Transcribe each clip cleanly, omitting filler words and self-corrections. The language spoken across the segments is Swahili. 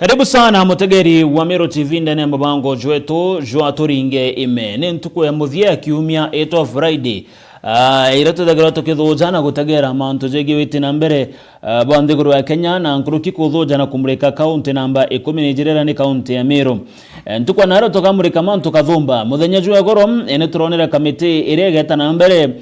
Karibu sana mutegeri wa Meru TV ndani ya mabango jwetu jwa turinge imene ntuko ya muthia kiumia eto Friday irato dagara tukithujana gutegera mantu jegi witi na mbere bandhiguru ya Kenya na nkuruki kuthujana kumurika county namba 10 ni county ya Meru ntuko naro tukamurika mantu kathumba muthenya jwa goro ene turonera kamiti iregeta na mbere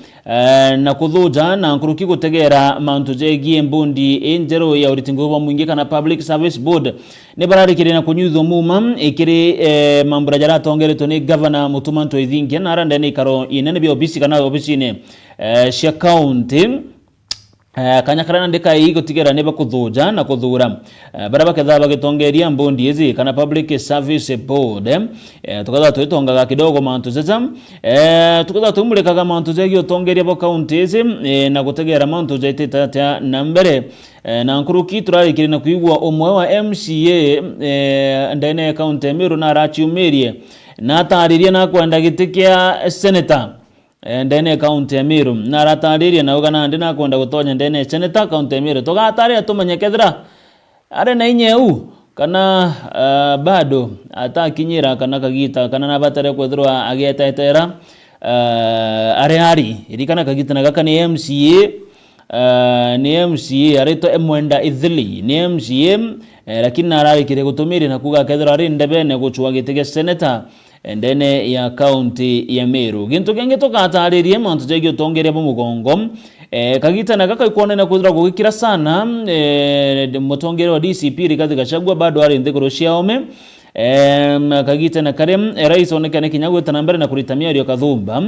na kuthujana nkuruki gutegera mantu jegi mbundi enjero ya uritingo wa mwingi kana Public Service Board ne bararikire na kunyuzo muma ikiri mambura jara tongereto ni governor Mutumanto Ithingi na aranda ni karo inene bi obisi kana obisi ne cia county kanyakarana ndeka igo tigera neba kuthuja na kuthura baraba ketha bagitongeria mbondi ezi kana Public Service Board tukatha tuitongaga kidogo mantu zeja tukatha tumulekaga mantu zegi otongeria bo county ezi na gutegera mantu zeitata na mbere na nkuruki turarikire na kuigwa omwe wa MCA ndene county Meru na rachiumerie na tariria na kwenda gitikia senator ndene county ya Meru na ratariria na ugana ndina kwenda gutonya ndene senator county ya Meru tugatare tumanyekethera are na inyeu kana bado atakinyira kana kagita kana nabatare kwethirwa agetetera are hari irikana kagita na gaka ni MCA ni MCA arito emwenda ithili ni MCA lakini nararikire gutumiri na kuga kethira ari ndebene guchwa gitege senator ndene ya county ya Meru gintu kenge tukataririe mantu jegi utongeria bo mugongo kagita na gaka ikuona na kuthira gukira sana mutongere wa DCP Rigathi Gachagua bado ari nthiguru ciaome kagita na karem rais onekane kinyago tanambere na kuritamia rio kathumba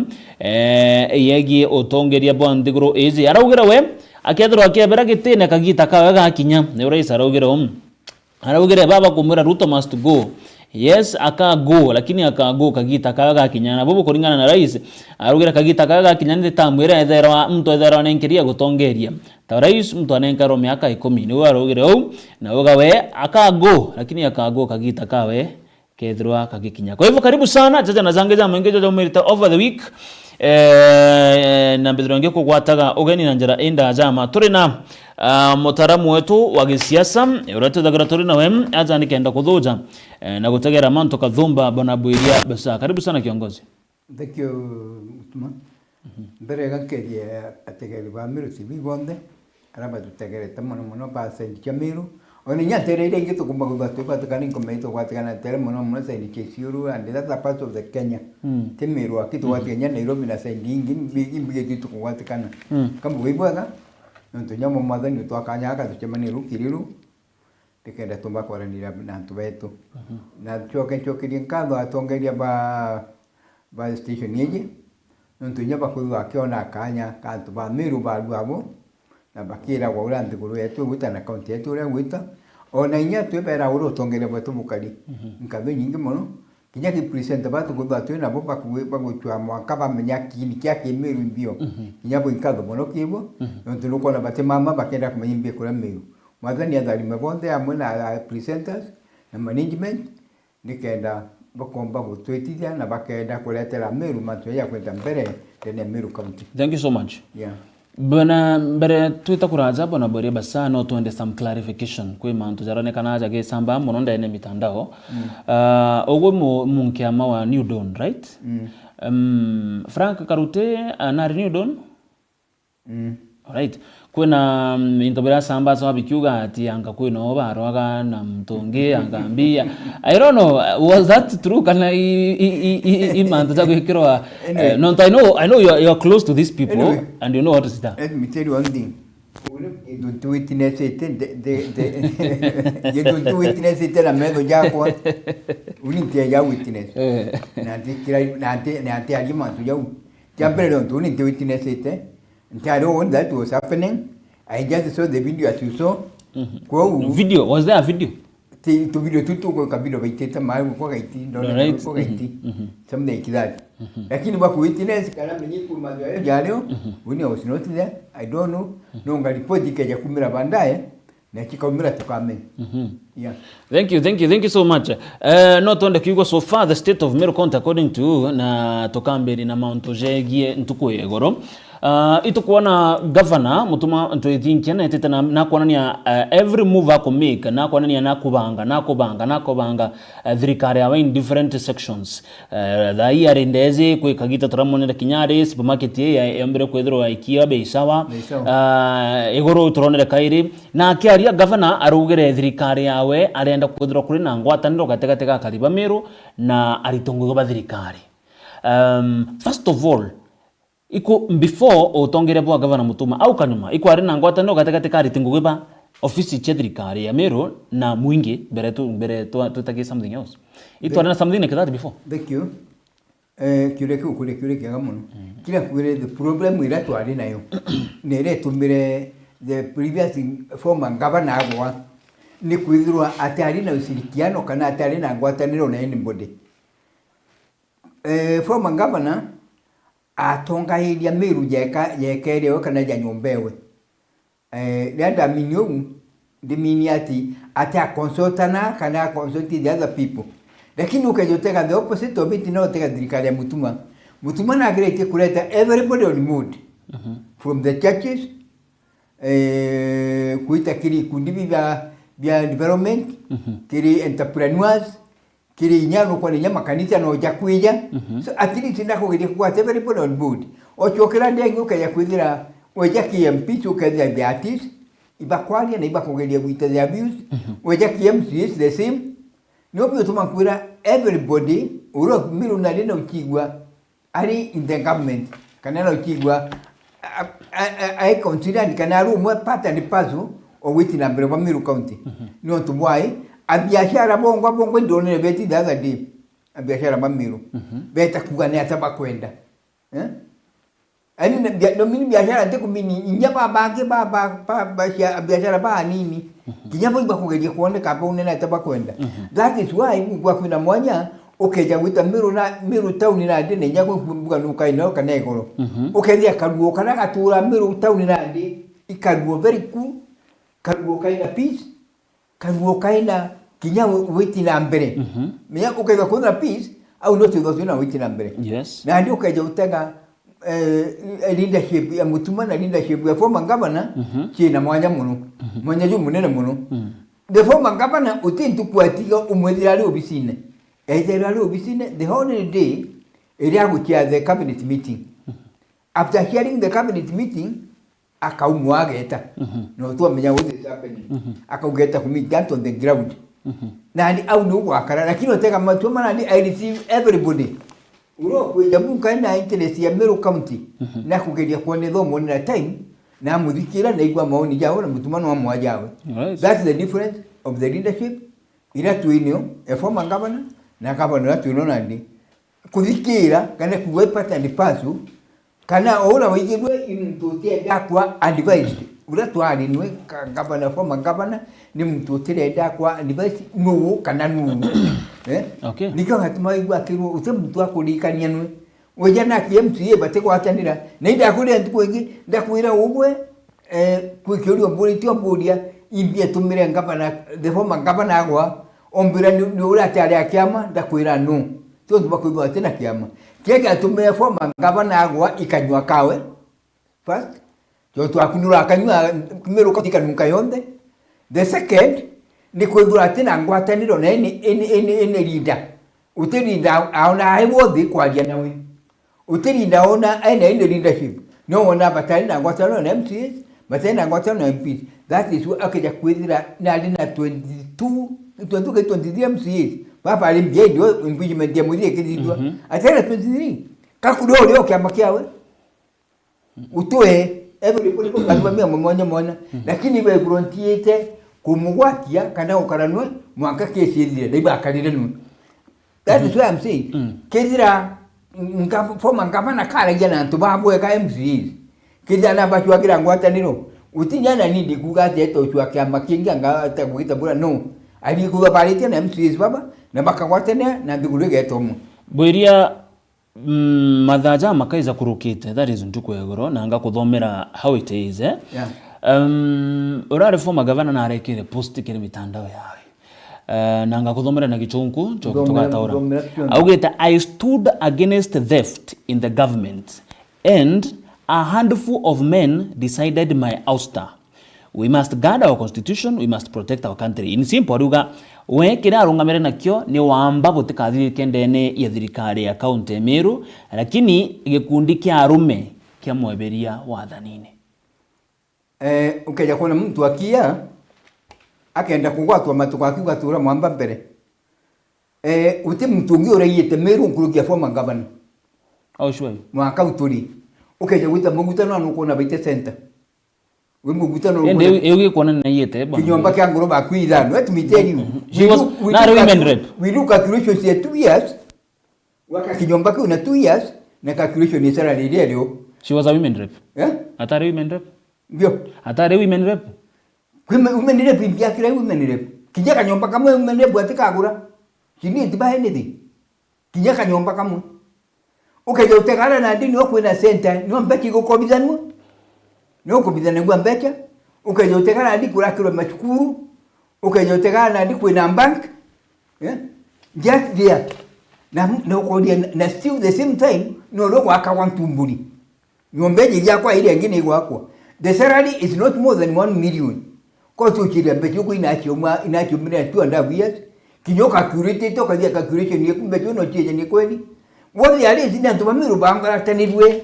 yegi utongeria bo nthiguru ezi araugira we akethirwa akebera gitine kagita kawe gakinya ne rais araugira baba kumura Ruto must go. Yes akago lakini akago kagita kaga kinyana bobo kuringana na rais arugira kagita kaga kinyana tamwira ethera mtu ethera nenkiria gutongeria ta rais mtu anenkaro miaka 10 ni arugira au na ugawe akago lakini akago kagita kawe kethirwa kagikinya kwa hivyo karibu sana jaja na zangeja mengejo umerita over the week na bidronge kugwataga ugeni na njara enda jama turi na mutaramu wetu wa gisiasa uratu dagara turi na wem aza nikenda kuthuja na gutegera manto kathumba bwana Bwiria basa karibu sana kiongozi. Thank you Mutuma. Mbere gakeria ategeri ba Meru TV bonde araba tutegere tamono pasa Meru oni nyatere ile gitu kumbaga tu kani komeito kwatikana tere mono saidi kesiuru and that's a part of the Kenya Meru akitu watikanya Nairobi na saidi ingi gitu kwatikana kama wibwaga ntunyamo mwathani twakanyaka tuchemani rukiriru tikenda tumba kwaranira na antu betu na chokirie nkatho atongeria ba station yeje ntunyaba kuthwa akiona kanya kantu ba Meru baru abo na bakira kwa ura nthiguru yetu gwita na county yetu ria gwita ona inya twebera uru tongeria bwetu mukari nkatho nyingi muno kinya ki present batu kuthwa twina bo baguchwa mwaka bamenya kini kya Meru mbio kinya bo nkatho muno kibo ntunuko na bate mama bakenda kumenyimbe kura Meru mwathani athari mabonde amwe na presenters na management nikenda bakomba gutwitithia na bakenda kuletera Meru matu ya kwenda mbere tene Meru county. Thank you so much. Yeah. Bana mbere tutakuraza bwana Bwiria basa no tuende some clarification kwe mantu jarane kana aja ge samba mononda ene mitandao ogwe munkiama wa New Dawn right Frank Karute na New Dawn right kwena intobera samba so bikiuga ati anga kweno barwaga na mtonge angambia I don't know was that true kana mantu za gwikirwa no I know you are close to these people anyway, and you know what is that. Let me tell you one thing. You don't witness it you don't witness it na medo yako unintia ya witness na anti alimantu ya jambre don't unintia witness it I don't want that was happening. I just saw the video as you saw. Video? Was there a video? To video tutu kwa kabilo baiteta mai kwa gaiti ndo kwa gaiti. Something like that. Lakini ba witness kana mnyi kumazo ya jaleo when I was not there I don't know no ngalipoti kaja kumira bandaye na kikamira tukame. Yeah. Thank you so much. Not on the kigo so far the state of Meru County according to na tokamberi na Mount Ojegie ntuko yegoro Ito kuona governor mutuma ntoithinkia na etete na kuonania every move ako make na kuonania na kubanga thirikari awa in different sections. Thai arendeze kwikagita turamonera Kinyari supermarket ya mbere kwethirwa ikia beisawa iguru turonera kairi na akiaria governor arugire thirikari yawe arenda kwethirwa kuri na ngwataniro gategate ga Kariba Meru na aritongo ba thirikari. First of all, iko before otongere bwa governor Mutuma au kanyuma iko ari na ngwataniro gategate ka aritongo ba ofisi cha thirikari ya Meru na mwingi mbere tutaki something else. Ito ari something like that before. Thank you. Kure kiaga muno. Kila kwire the problem ira twari nayo. Nere tumire the previous former governor agwa ni kwithirwa atari na ushirikiano kana atari na ngwataniro na anybody. Former governor atongairia Meru yekere kana ja nyombewe. Nenda minyo diminiati ata consultana kana consult the other people. Lakini ukajoteka the opposite of it na uteka thirikari ya Mutuma na agree kuleta everybody on mood. From the churches kuita kiri kundi vya development, kiri entrepreneurs, kiri nyano kwa nyama kanisa na ojakuija. So at least ndako kiri kwa everybody on board. Ochokera ndengo kaya kwithira ojaki MP ukadya the artist ibakwalia na ibakogelia kuita the abuse. Ojaki MC is the same. Nobyo tumakwira everybody uro Meru na lina ukigwa ari in the government kana ukigwa I consider kana rumwe part and parcel of which na mbere wa Meru County. No to why abiashara bongo ndone beti the other day abiashara ba Meru beta kugana atabakwenda ani na mini biashara ndiko mini inyaba bange biashara ba nini kinyabo ibakugeje kuone kabone na atabakwenda. That is why kwa kuna mwanya ukeja wita Meru town na ndine nyago kumbuga nukaina kana igoro ukeja karuo kana gatura Meru town na ndi ikaruo very cool karuo kaina peace karuo kaina kinyawo witi na mbere menya ukeja kuna peace au no tuzo na witi na mbere. Yes, na ndi ukeja utega leadership ya Mutuma na leadership ya former governor china mwanya muno mwanya ju munene muno. The former governor utintu kwatiga umwethirari obisine ezerari obisine the whole day area gukia the cabinet meeting. After hearing the cabinet meeting akaumwageta no tu amenya what is happening akaugeta kumi that on the ground na ndi au no wakara lakini oteka Mutuma na ndi I receive everybody uro kwejabu kana interest ya Meru County na kugeria kuone thomo na time na muthikira na igwa maoni jawo na Mutuma no amwajawe. That's the difference of the leadership ira tuinio a former governor na governor tuino nandi kuthikira kana kuwepa and pasu kana ora wigirwe intutie dakwa advice ura twari nwe governor former governor ni mtutire dakwa advice no kana no okay niko hatuma igwa kirwo utemtu akurikania nwe wejana KMCA bate kwatanira na ida kuri ntukwegi ndakwira ubwe kwikiri obolitio bodia imbia tumire ngabana the former governor agwa ombira ni ura tari akiama ndakwira no to tubakwigwa tena kiama kega tumire former governor agwa ikanywa kawe first yo twakunura akanywa Meru katika nuka yonde. The second ni kwithura tena ngwataniro na ene leader utirinda aona aiwothi kwaria nawe utirinda ona ene leadership no ona batari na ngwataniro na MCs batari na ngwataniro na MPs. That is what akaja kwithira na alina 23 MCs papa alimbia ndio impeachment ya muthie kididwa atena 23 kakudo leo kiamakiawe utoe everybody kwa kalibamia mmoja lakini we volunteer kumugwatia kana ukaranwe mwaka kesi ile ndiba akalire nu. That is what I'm saying. Kizira former governor kala jana tubabwe ka MCs kija na bachwa kira ngwataniro utinyana nindi kugate to chwa kya makinga ngata kuita bura no ali kuwa parite na MCs baba na bakagwatene na ndigurege tomu bwiria mathaja makaiza kurukite that is ntukwegoro na anga kuthomera how it is yeah. Urare former governor na arekire post kire mitandao yawe na anga kuthomera na gichunku chokutoka taura augeta I stood against theft in the government and a handful of men decided my ouster. We must guard our constitution, we must protect our country. In simple ruga, we kira arungamire nakyo ni wamba gutikathiri kendene ya thirikari ya kaunti ya Meru, lakini gikundi kia arume kia mweberia wathanini. Ukeja kuona mtu akia akaenda kugwatwa matuko akigatura mwamba mbere. Uti mtungi ureyete Meru nkurukia former governor. Au shwe. Mwaka uturi. Ukeja wita mugutano anukona baite center. We mugutano euge kona na yete ba. Kinyomba kya ngoro ba kwithano. Let me tell you. She was not a women rep. We do calculation say 2 years. Waka kinyomba kuna 2 years na calculation ni salary ile leo. She was a women rep. Atare women rep. Ndio. Atare women rep. Women rep impia kile women rep. Kijaka kanyomba kama women rep atikagura. Kini ntiba anything. Kijaka kanyomba kama. Ukeja utegana na ndini okwena center ni mbeki gukobithanwa. No kubithana ngwa mbecha. Ukeja utegana ndi kurakirwa machukuru. Ukeja utegana ndi kwena bank. Just there. Na ukodia na still the same time no loko akawantumbuli. Nyombeje yakwa ile ngine gwakwa. The salary is not more than 1 million. Kwa tu chile mbecho ko inachomwa mira 2.5 years. Kinyoka accurate to kadia calculation ye kumbe no cheje ni kweli. Wothi ali zina ntubamiru bangara tanirwe.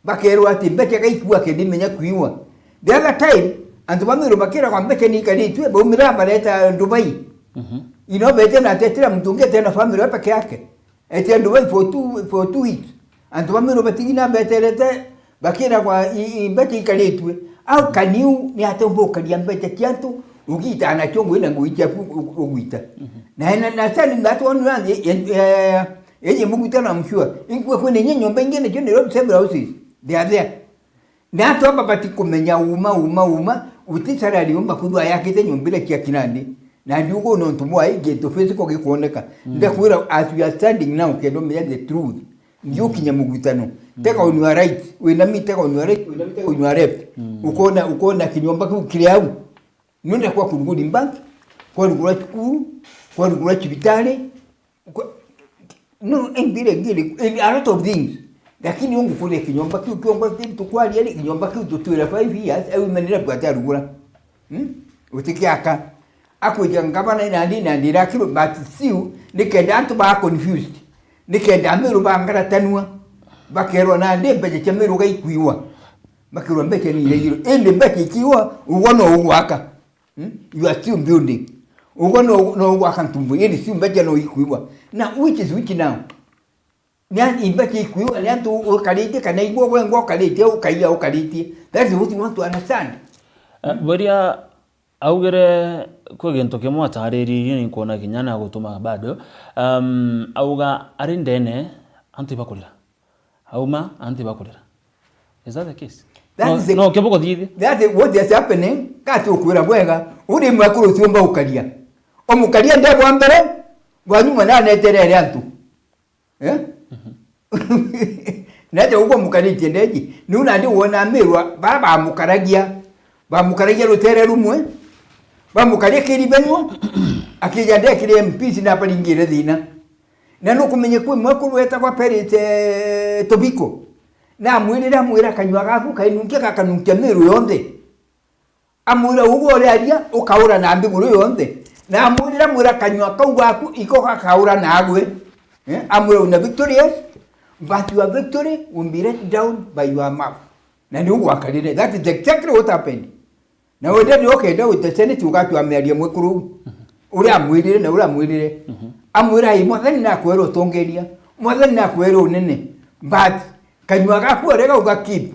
Bakero ati mbeche kaikua ke nimenya kuiwa. The other time antubamiru bakira kwa mbeche ni kalitwe ba umira baleta Dubai. Bete na tetera mtunge tena family hapa yake. Eti Dubai for 2 weeks. Antubamiru batigina betelete bakira kwa mbeche kalitwe. Au kaniu ni atomboka dia mbeche kiatu ugita na chongo ina nguitia ugita. Na sasa ndatu onu yeye mugutana mshua. Inkwe kwene nyomba ingene chone road several houses. They are there. Na to babati kumenya uma utisara liomba kudwa yake te nyombile kia kinandi. Na ndiugo no ntumwa igeto physical gikuoneka. Ndakwira as we are standing now kendo meya the truth. Ndio kinyamugutano. Take on your right. We na mi take on your right, we na mi take on your left. Ukona kinyomba kile au. Nunda kwa kurugudi bank, kwa rugura chukuru, kwa rugura chibitale. No, ngili a lot of things. Lakini ungu kule kinyomba kiomba kitu kwa ile kinyomba kitu 5 years au menera kwa tarugura. Utikiaka akuja ngabana na ndira kilo but siu nikenda antu ba confused. Nikenda Meru bangara tanua. Bakero na ndembe cha Meru gaikuiwa. Bakero mbeke ni ile hilo. Ende mbeke ikiwa ugono ugwaka. You are still building. Ugono ugwaka ntumbu. Yeni siu mbeke no ikuiwa. Na which now. Nyan imbaki ikuiwa ni antu ukalite kana igwa wengo ukalite ukaiya ukalite. That's what you want to understand. Boria augere kwa gento kemo atareri ni kuona kinyana gutuma bado auga arindene antu bakulira auma antu bakulira. Is that the case? No keboko dithi. That is what is happening. Kati ukwira bwega uri mwakuru tiomba ukalia. Omukalia ndebo ambere wanyuma na neterere antu. Nate uko mukalite ndeji nuna ndi wona Merwa baba bamukaragia rutere rumwe bamukalia kiri benyo akija ndekire MPs na palingire thina na no kumenye kwe mwakuru eta kwa perite Tobiko na mwira kanywa gaku kainunke kakanunke Meru yonde amwira ugo aria ukaura na mbiguru yonde na mwira kanywa kau gaku iko kakaura na agwe amwira una victorious but your victory will be let down by your mouth. Na ni ugo akalire. That is exactly what happened. Na wewe okay ndio uteseni tukatu amealia mwekuru. Uri amwirire na uri amwirire. Amwira imwathani na kwero tongeria. Mwathani na kwero nene. But kanywa gaku orega ugakip.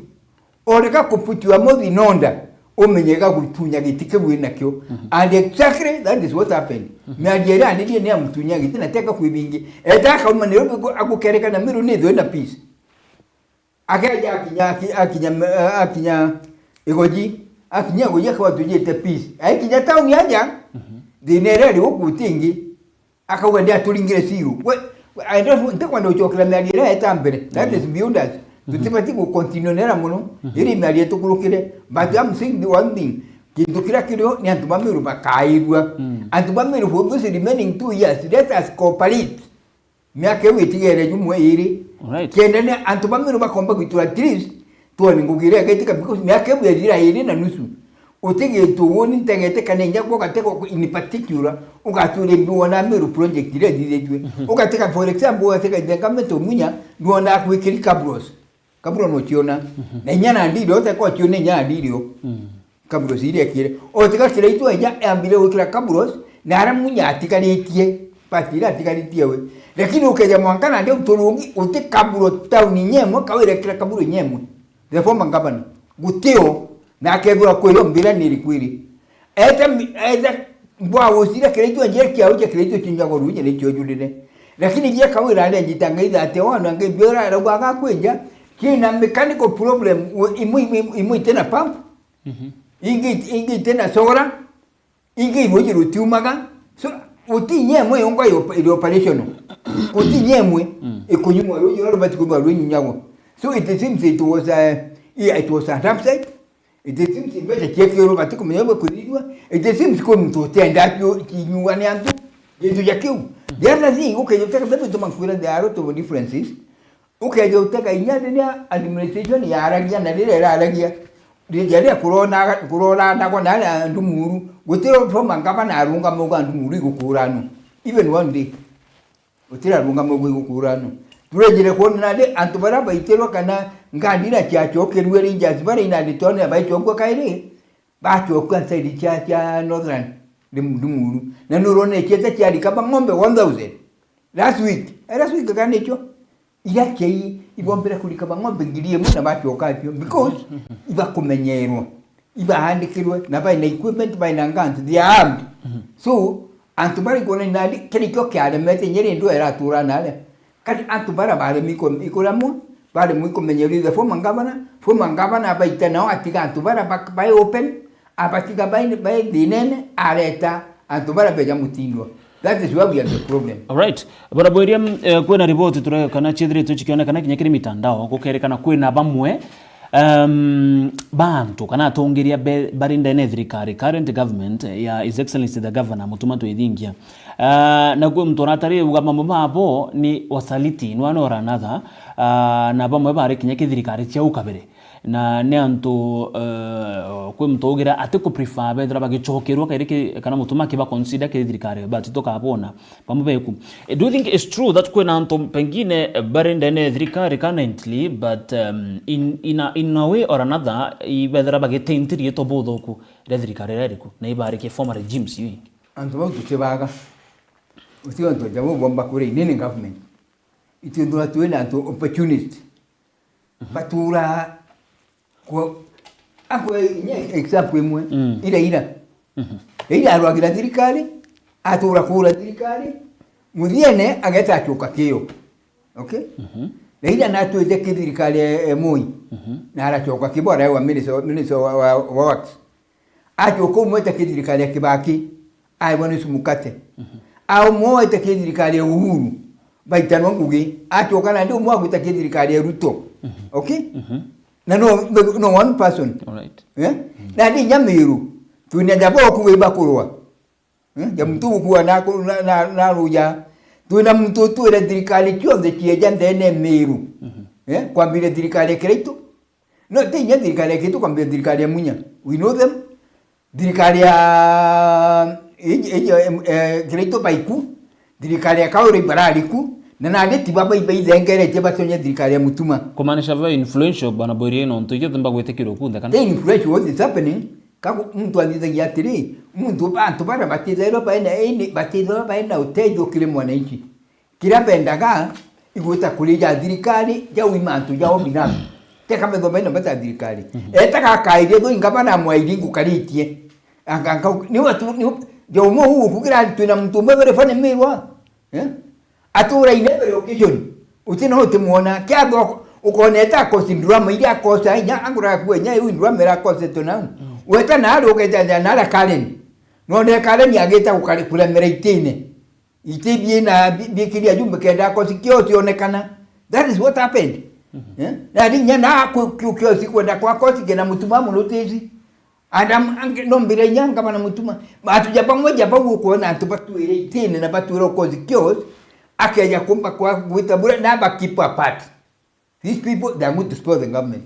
Orega kuputiwa mothi nonda. Umenyega gutunya gitike bwina kyo. And exactly that is what happened. Meajera ndiye ne amutunya giti nateka kwibingi. Etaka umanero agukereka na Meru ni thwenda peace. Akaja akinya egoji akinya goja kwa tujete peace. Akinya town yaja. Dinere ri okutingi akawenda tulingire siru. I don't think when you okra meajera etambere. That is beyond us. Tutibati ku continue nera muno iri mali etukurukire but I'm saying the one thing kindukira kiro ni antu Meru bakairwa antu Meru for the remaining 2 years let us cooperate miaka witigere jumwe iri kendene antu Meru bakomba kwitura at least tuone ngugire gaitika because miaka ebu ya iri na nusu utege tuoni ntengete kanenja kwa kateko in particular ugatule mbiona Meru project ile diletwe ugateka for example ugateka ndengamento munya nuona kwikiri kabros no chiona na nyana ndiro uteko chione nyana ndiro kabros ile kire oteka kire itu ya ambile ukira kabros na ara munya atikaletie patira atikaletie we lakini ukeja mwankana ndio utulungi ute kabro town nyemo kawire kira kabro nyemo the former governor gutio na kebura kwelo mbira nilikwiri eta mbwa wosira kiretu nje kiao cha kiretu chinjago ruje ni chojulile lakini je kawira ale jitangaida ate wana ngebira ragwa kwenja kina mechanical problem imu tena pump ingi tena sora ingi moji rutiumaga so uti nyemwe yonga yo operation uti nyemwe ikunyumwa yo robati kumwa runyago so it seems it was a website. It seems in better check your robot come over kudidwa. It seems come to tend that you one and into Yaku. The other thing, okay, you take a little to Mankura, there are two differences. Okay, you take a Yadania administration, Yaragia, and Aragia. The Yadia Corona, Nagonala, and Dumuru, with from Mankapana, Arunga Moga and Murigo Kurano. Even one day, with Runga Mogu Kurano. Turejile kuona nade antubaraba itero kana ngandira chacho kerweri jazbara ina litone bai choko kaire ba choko inside cha northern dumuru na nurone cheta cha likaba ngombe 1000 last week kana hicho yake ibombera kulikaba ngombe ngirie muna ba choka pio because iba kumenyerwa iba handikirwe na bai na equipment bai na ngantu they are armed so antubari kuona nade keniko kyale mete nyeri ndo era tura nale kati antubara bale miko ikolamu bale mwiko menyeriza fo mangabana baita nao atika antubara bai open abatika bai dinene areta antubara beja mutindwa. That is where we have the problem. All right. Bara boiriam kwena report tureka kana chidri tuchikiona kana kinyakiri mitandao kukerekana kwena bamwe bantu kana tongeria barinda ne thirikari current government ya His Excellency the Governor Mutumanto Idingia na gwe mtoratari ugamba mabo ni wasaliti ni wana another na bamwe bare kinyake thirikari cia ukabere na ne antu kwe mtogira ate ku prefer bedra bagichokerwa kairike kana mutuma kiba consider ke thirikari but toka abona bamwe beku. Do you think it's true that kwe antu pengine barinda ne thirikari currently but in a way or another bedra bagitentiri to bodoku le thirikari reriku na ibare ke former regimes yi antu bagutebaga utio ndo jamo bomba kure nini government itu ndo atuena antu opportunist batura ko ako example imwe ila ila rwagira thirikari atura kura thirikari muthiene ageta chuka kio okay ila na tuete thirikari moi na ara chuka kibora wa minister wa works achuko mwete thirikari Kibaki ai bwana sumukate au moe te thirikari ya Uhuru baitano ngugi atokana ndio mwa kuta thirikari ya Ruto okay na no one person all right na ndi Nyamiru tunenda bo kuiba kurwa ya mtu kuwa na ruja tuna mtu tu ile thirikari chonde kieja ndene Meru kwa vile thirikari Kirito no tinya thirikari Kirito kwa vile thirikari ya Munya we know them thirikari ya Kirito baiku thirikari ya Kauri barariku na nade tibaba ibaizengere teba sonye thirikari ya Mutuma kumanisha very influential bana Boirieno ntoje thamba gwetekiro kunda kana influential what is happening kako mtu aliza yatiri mtu bantu bara batizero baina ene batizero baina utejo kile mwananchi kila bendaga iguta kulija thirikari ya wimantu ya obinamu teka medo baina bata thirikari etaka kaide go ingabana mwairingu karitie anga ni watu ni jo mo hu kugira tuna mtu mbere fane mirwa atura inebere occasion utina hote muona kyado ukoneta ko syndrome ile akosa nya angura kwenya yu ndrome ra kosa tona weta na ro keja na la kalen no ne kalen yageta ukali kula mereitine itibie na bikiria jumbe kenda ko sikio sionekana. That is what happened na dinya na kyo sikwenda kwa kosi kena Mutuma mulotezi Adam nombire nyanga bana Mutuma batuja pamoja babu kuona tupatuire itine na batuiro kozi kyo akaja kumba kwa kuitabura na bakipa apart. These people they are going to spoil the government.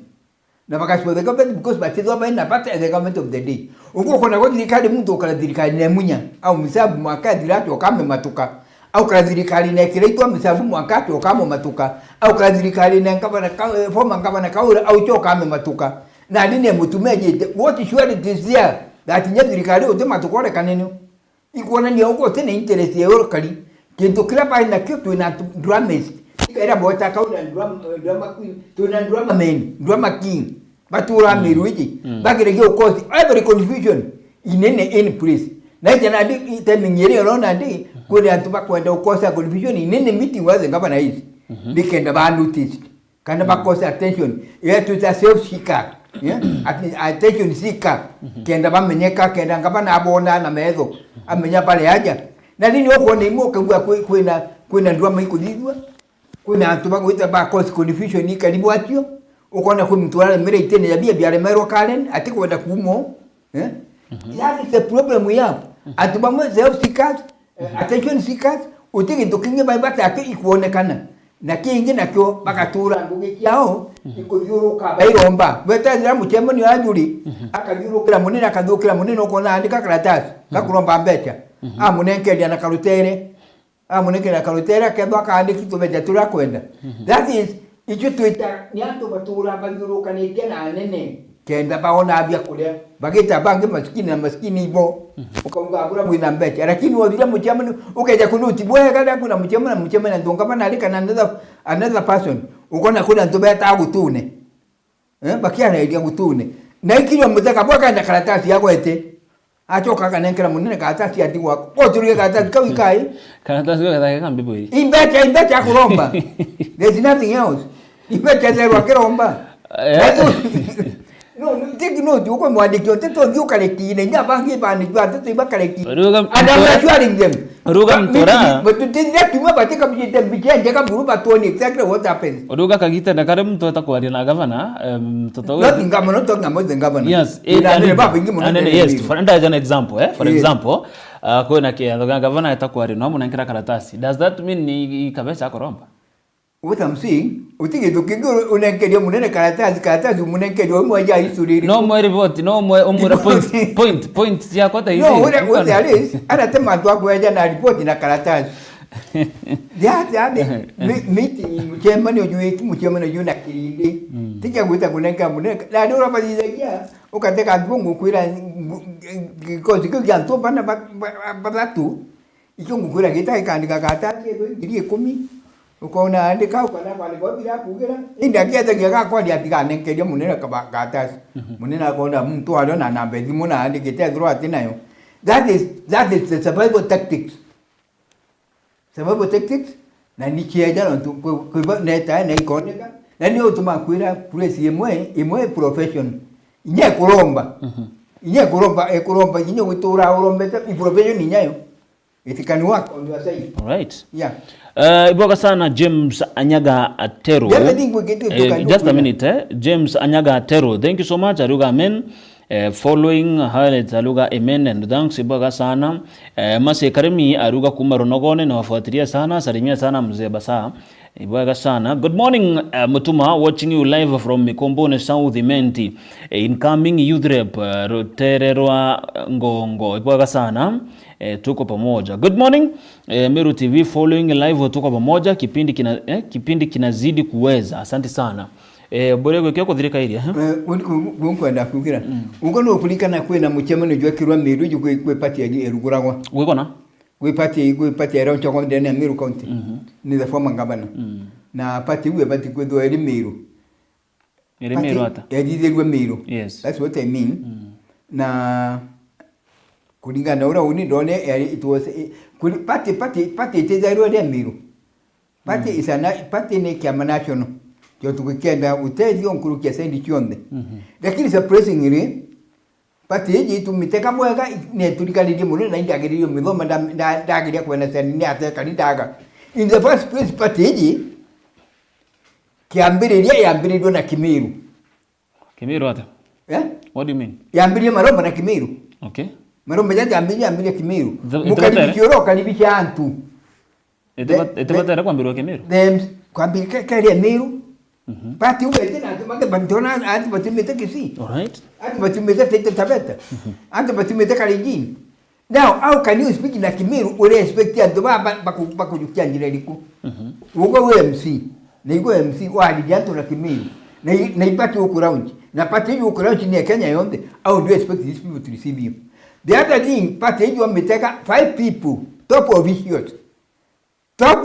na bakasi the government because batizwa baina pata the government of the day uko kona kwa thirikari mtu ukala thirikari ne munya au misabu mwaka thirati okame matuka au kala thirikari ne kireitwa misabu mwaka okame matuka au kala thirikari ne ngabana forma ngabana kaura au chokame matuka na nini mutumeje what surety is there that nya thirikari utema tukore kanene ikuona ni uko tena interest ya orkali kintu kila baina kitu ina dramas era bota kauna drama queen tuna drama king batura miruji bagire go cause every confusion inene in place na jana di temingere rona di kule atuba kwenda ukosa confusion inene meeting waze ngaba na hizi dikenda ba notice kana bakosa attention ya tuta self seeker yeah attention seeker kenda ba menyeka kenda ngaba na abona na mezo amenya pale haja na nini wako ni mo kangua kwena drama iko dizwa kuna atuba kuita ba cause confusion ni karibu atio ukona kwa mtu wale mere itene ya bia mero kalen atikwenda kumo that is the problem we have atuba mo self seekers attention seekers utiki tukinge baibata ake ikuonekana na kingi nakyo bakatura ngugi kyao ikuyuruka bairomba beta zira muchemoni wajuri akayurukira munene akadukira munene ukona andika karatasi kakuromba mbecha munenke na karutere munenke karutere kendo akaandiki tumeja turakwenda that is icho tuita nyanto batura bayuruka ni tena nene kenda baona abia kule bagita bange maskini ibo ukaunga abura mwina mbecha lakini wazira muchemoni ukeja kunuti bwe kada kuna muchemoni ndonga bana alika na another person ukona kuna ntobeta agutune bakia na idia gutune na ikiro mutaka bwaka na karatasi yako ete achoka kanenkera munene karatasi atigwa oturuge karatasi kawikai karatasi kwa kambi boy imbecha kuromba there's nothing else imbecha zero kiromba no take note uko mwadiki oteto ndio kalekine nyabangi bani kwa teto ibakaleki adamna shwaring them Oruga mtora but to think that tuma batika bijite bijenge kaburu batoni exactly what happens Oruga kagita na kare mtu atakwari na governor mtoto wewe not ngamo not ngamo the governor yes yes for an example for example kuna kia governor atakwari no munankira karatasi does that mean ni kabisa koromba what I'm saying utiki tukingo unenkedia munene karatasi munenkedia mmoja isuriri no more report no more umura point ya kota hivi no what there is ana tema tu akweja na report na karatasi ya meeting mchemani ujue na kilinde tika guita kunenka munene la dora bazizagia ukateka bungu kuira kozi kujia ntopa na batatu ichungu kuira kita ikandika karatasi ndio 10 ukaona andika ukana pale kwa bila kugira inda kiata kiaka kwa dia tika nenkedia munene kabatasi munene akaona mtu aliona namba zimuna andikete dhuru atinayo that is the survival tactics na nikiaja ndo kwa neta na ikoneka na ndio tumakwira place imwe profession inye kuromba inye witura urombe profession inyayo itikani wako ndio sahihi alright yeah iboga sana James Anyaga Atero just a minute James Anyaga Atero thank you so much aruga amen following highlights aruga amen and thanks iboga sana mase karimi aruga kumaronogone na wafuatilia sana salimia sana mzee basa iboga sana good morning mutuma watching you live from Mikombone South Imenti incoming youth rep Rotererwa Ngongo iboga sana tuko pamoja good morning Meru TV following live tuko pamoja kipindi kinazidi kuweza asante sana borego kyako dhirika iria kwenda kugira uko no kulikana kwena muchemano jwa kirwa Meru jwe party ya eruguragwa wekona we party era nchoko ndene Meru County ni the former governor na party we party kwedo eri Meru hata yajizelwe Meru yes that's what I mean na kulingana ora uni done it was party tezaro de Meru party is a party ne kama national jo tukikenda utezi onkuru kia sendi chionde lakini surprisingly party hii tumiteka mwega ne tulikalije muno na indagiriyo midhoma ndagiria kwenda sendi ne ateka ndaga in the first place party hii yambiririo na Kimiru hata what do you mean yambiririo maromba na Kimiru okay maromba janja ambilia Kimiru mukaribikiro kalibisha antu etebata kwambirwa Kimiru kwambirika kali Meru Party uwete na tumake bantona ati batumete kisi. Alright. Ati batumete Taita Taveta. Ati batumete Kalenjin. Now, how can you speak na Kimiru ule expect ya doba bakujukia njireliku? Ugo MC. Na igo MC wali janto na Kimiru. Na ipati ukuround. Na party hiyo ukuround ni Kenya yonde. How do you expect these people to receive you? The other thing, party hiyo wameteka 5 people top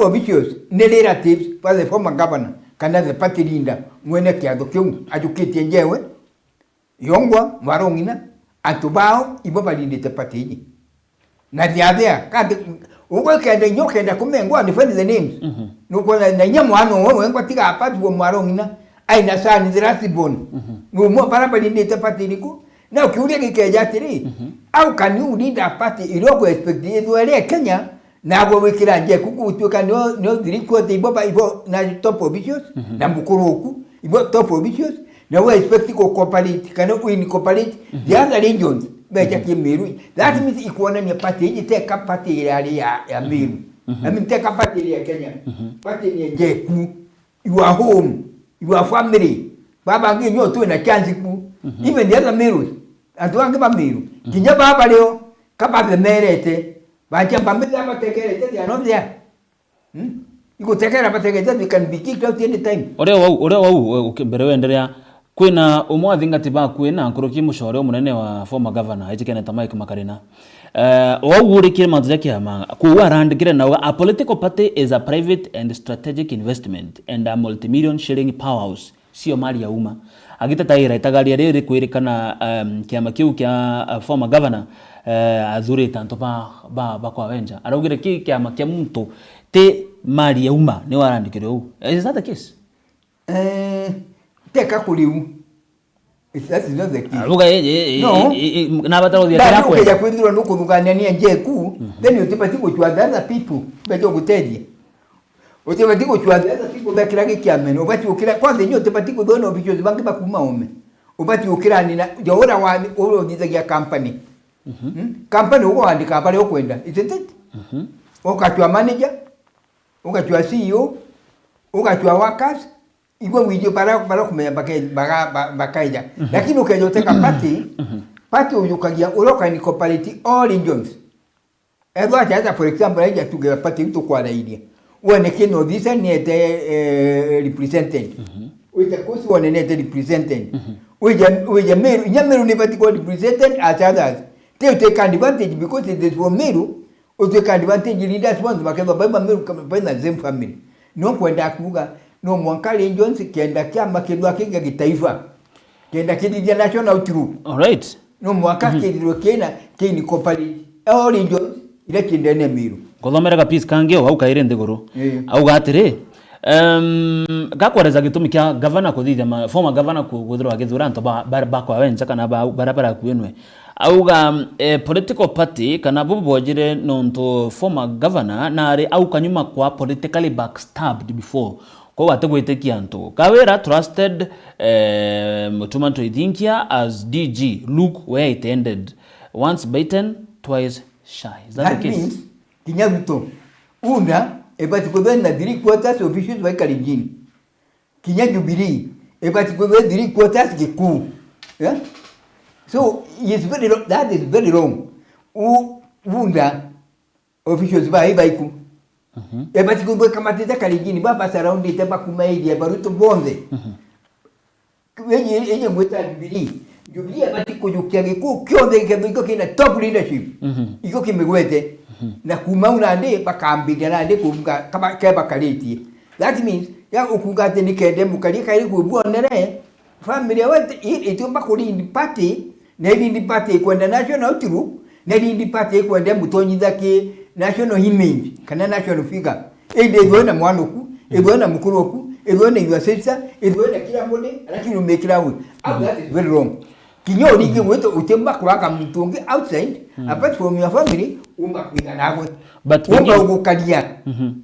officials ne relatives for the former governor kana the party leader mwene kiado kiu ajukitie njewe yongwa marongina atubao ibo balindite party hii na diadea kandi ugo kende nyokenda kumengwa ni find the names nuko na nyamwano wewe ngwa tiga apati bo marongina aina sani zirasibon numo para balindite party niku na ukiulia kikeja tiri au can you lead a party iloko expect ile Kenya na go wikira nje kukutuka no diriko te ibo na top officials na mkuruku ibo top officials na we expect ko cooperate kana win cooperate the other regions beja Kimiru that means ikuona ni party hii take party ile ya Miru I mean take party ile ya Kenya party ni nje ku your home your family baba nginyo tu na chance ku even the other Miru atuange ba Miru kinya baba leo kaba bemerete bacha pambeza batekerete they are not there iko tekera batekerete they can be kicked out any time ore wau ukembere wenderea kwina umwathingati ba kwina nkuruki mushore munene wa former governor ejikene ta Mike Makarina wau urikire mantu yakiama kuwa randikire nawe a political party is a private and strategic investment and a multi-million shilling powerhouse sio mali ya umma agitataira itagaria riri kwirikana kiama kiu kia former governor azuri tanto ba kwa wenja araugire ki kiama kia muntu te mali ya umma ni warandikire u is that the case teka kuliu that is not the case aruga no na bataro dia ya kwa ya kwithirwa nuko ngania nje ku then you tipati go to other people beto gutedia utipati go to other people bakira kiame no bati ukira kwanza nyo tipati go dono officials bangi bakuma ome ubati ukira ni jora wa uro dizagia company company uko andika pale ukwenda isn't it ukachwa manager ukachwa CEO ukachwa workers igwe wijo para kumenya bakaija lakini ukajoteka party uyukagia uroka ni cooperate all regions edo acha for example aija tuge party mtu kwa raidia uone kino visa ni represented uite kusi uone ni represented uje meru ni party kwa represented as others they take advantage because it is for meru or take advantage leaders ones bakeba baba meru kama bana same family no kwenda kuga no mwankali Jones kienda kiama kidwa kinga kitaifa kienda kidia national troop alright no mwaka kidwa kena kini cooperate all Jones ile kindene Miru gothomera ka peace kangeo au kaire ndiguru au gatire gakwareza gitumi kia governor kuthithia former governor kuthirwa githura nto ba kwa wenja kana barabara kuenwe auga political party kana bubojire nonto former governor na ari au kanyuma kwa politically backstabbed before kwa wategwitekia nto kawera trusted Mutumanto Ithinkia as DG look where it ended once bitten twice shy is that the case means kinyabuto una ebati kwenda diri quarters officials by Kalenjin kinya Jubilee ebati kwenda diri quarters giku yeah so it's very that is very wrong unda officials by ku ebati kwenda kama tete Kalenjin baba surround it bakumaidi baruto bonde wenye mweta Jubilee ebati kujukia giku kyonde kendo kina top leadership iko kimegwete na kumauna ande bakambira na ande kumga kama keba kaliti that means ya ukungate nikende mukalika ili kubonere family wote itumba kulindi party na ilindi party kwenda national troop na ilindi party kwenda mutonyitha ki national image kana national figure ende gona mwanuku egona mukuroku egona yuasesa egona kila mode lakini umekira we that is very wrong kinyo nige weto utemba kuraka mtungi outside apart from your family umba kwika nagwe but umba ugukalia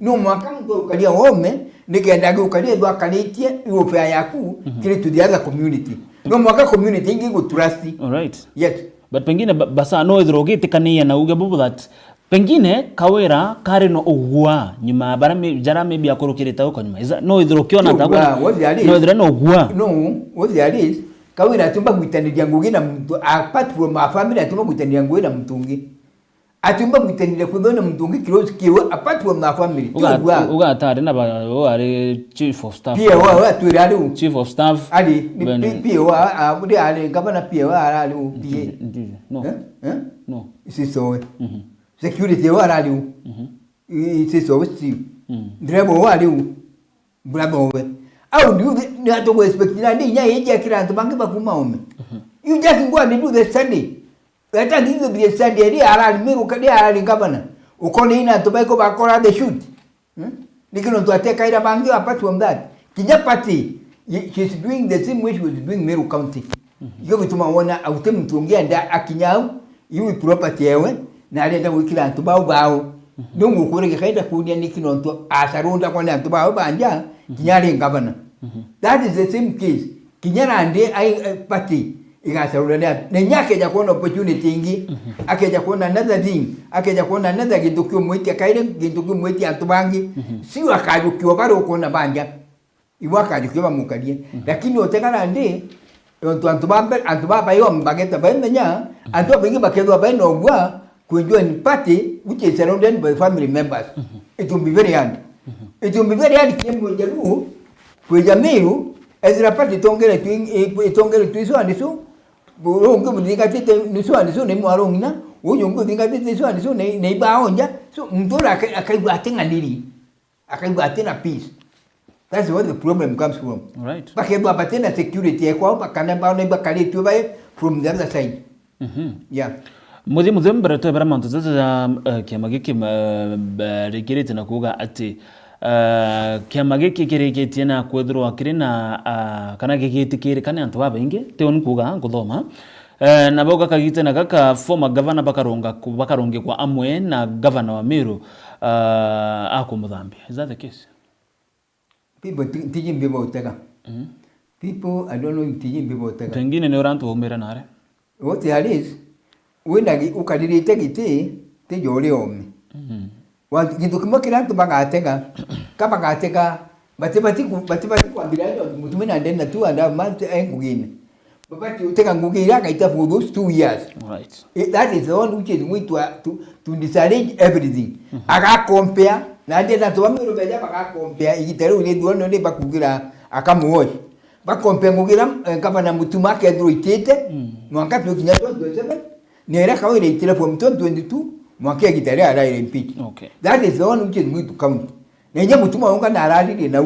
no mwaka mtu ukalia home nigenda gukalia ndo akanitie iopea yaku kile to the other community no mwaka community ingi go trust all right yes but pengine basa no idrogite kania na uge bubu that pengine kawira kari no ugwa nyuma jara maybe akorokireta uko nyuma no idrokiona takwa no idra no ugwa no what there is kawira atumba gwitaniria ngugi na mtu apart from my family atumba gwitaniria ngugi na mtungi atumba gwitaniria kuthona mtungi close kiwa apart from my family uga atari na ba ari chief of staff pia wa tu ali chief of staff ali pia wa abudi ali gavana pia wa ali pia no no isiso security wa ali isiso wisi drebo wa ali bravo we au ni ato expect na ndi nya yeje kila ndo bangi bakuma ome you just go and do the Sunday that is the Sunday ri ara miru kadi ara gavana ukoni ina to baiko bakora the shoot nikino to ateka ira bangi apart from that kinya party she's doing the same way she was doing Meru County yo bituma wona autem mtungia nda akinyau iwi property yewe na alenda wikira ndo bao ndungu kure kaida kudia nikino to asarunda kwa ndo bao banja kinyari gavana that is the same case kinyara ande party igasarunda ne nyake ja kuona opportunity ingi akeja kuona another thing akeja kuona another gindukio mwiti akaire gindukio mwiti antubangi si wakajukio baro kuona banja iwakajukio bamukadie lakini otegana ande antubaba yo mbageta benya antubangi bakedwa beno gwa kujoin party which is surrounded by family members it will be very hard kemo jaru kwa Meru ezra party tongere tuiso aniso bongo mudinga tete niso ne mwarongina uyungu dinga tete niso ne baonja so mtora akaibwatenga ndiri akaibwatena peace. That's what the problem comes from. Right. Bakebwa batena security kwa bakana baona bakali tubaye from the other side. Yeah. Mudi mbere to baramanto zaza kiamagiki rekirete na kuga ati kiamagiki kirekete na kwedro akirina kana gigitikire kana antu babengi te on kuga ngudoma na boga kagite na kaka former governor bakaronge kwa amwe na governor wa Meru akumudhambi. Is that the case? People teaching people utega. People I don't know teaching people utega. Pengine ne orantu omera nare. What there is wenda ukadirite gite te jole ome. Wantu kimokira ntu bagatega kama gatega batibati kwa bilani mutumina ndena tu anda month engugine. Babati utega ngugira kaita for those 2 years. Right. That is the one which is going to disarrange everything. Aga compare na ndena to Meru beja baka compare igitero ile duono ne bakugira akamuoshi. Bakompe ngugira kama na mutuma ke ndro itete mwaka tu kinyato 27 nera kawe ile itele from 2022 mwaka gitare ara ile impeach. Okay. That is the one which is going to count. Nenye mutuma onga na arali na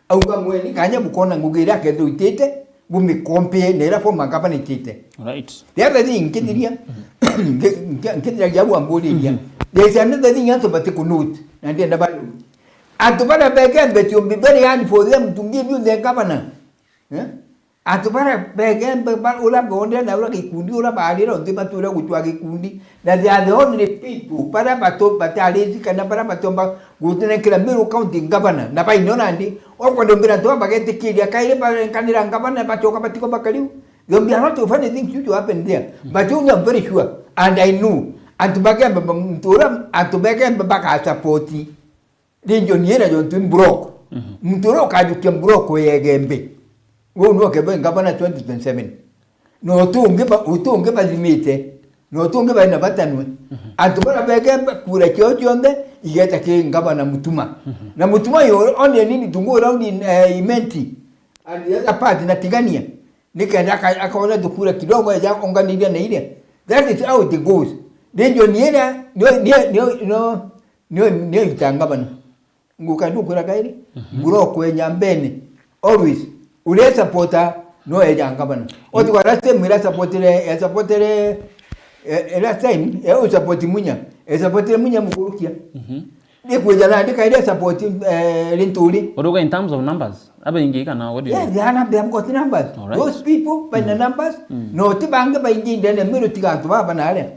auga mweni kanya bukona ngugira ke ndro itete bumi kompe nera from makapa ni tete. Right. The other thing kediria jabu ambodi ya. There is another thing you have to note na ndio ndabalu. Atubara begen bet you be very hard for them to give you the governor. Atubara begen ba ula gonde na ula kikundi ula baadhi ndo batula kutwa kikundi na they are the only people para bato batalizi kana para batomba gutene kila Meru County governor na bai nona ndi okwa ndombira to bagete kili akaile ba kanira governor bachoka batiko bakaliu. There be a lot of funny things to happen there, but you are very sure and I know antubage mtura antubage baka supporti linjo niera jontu mbroko mtoro kajuke mbroko yegembe wo no kebe ngabana 2027 no utunge ba limite no utunge ba na batanwe antubara bege kura kyojonde igeta ke ngabana mutuma na mutuma yo only nini tungo around in imenti and the other part na tigania nikaenda akaona dukura kidogo ya onganilia na ile. That is how it goes. Linjo niera no itangabana ngukadukura kairi mbroko enyambene always ule supporter no ejangabana oti kwa last time ila supportere last time support munya supportere munya mukurukia nikujana ndika ile support lintuli oruga in terms of numbers aba ingika na what do you they have got numbers. Right. Those people by the numbers no tibanga by ingi ndene Meru tigantu baba na ale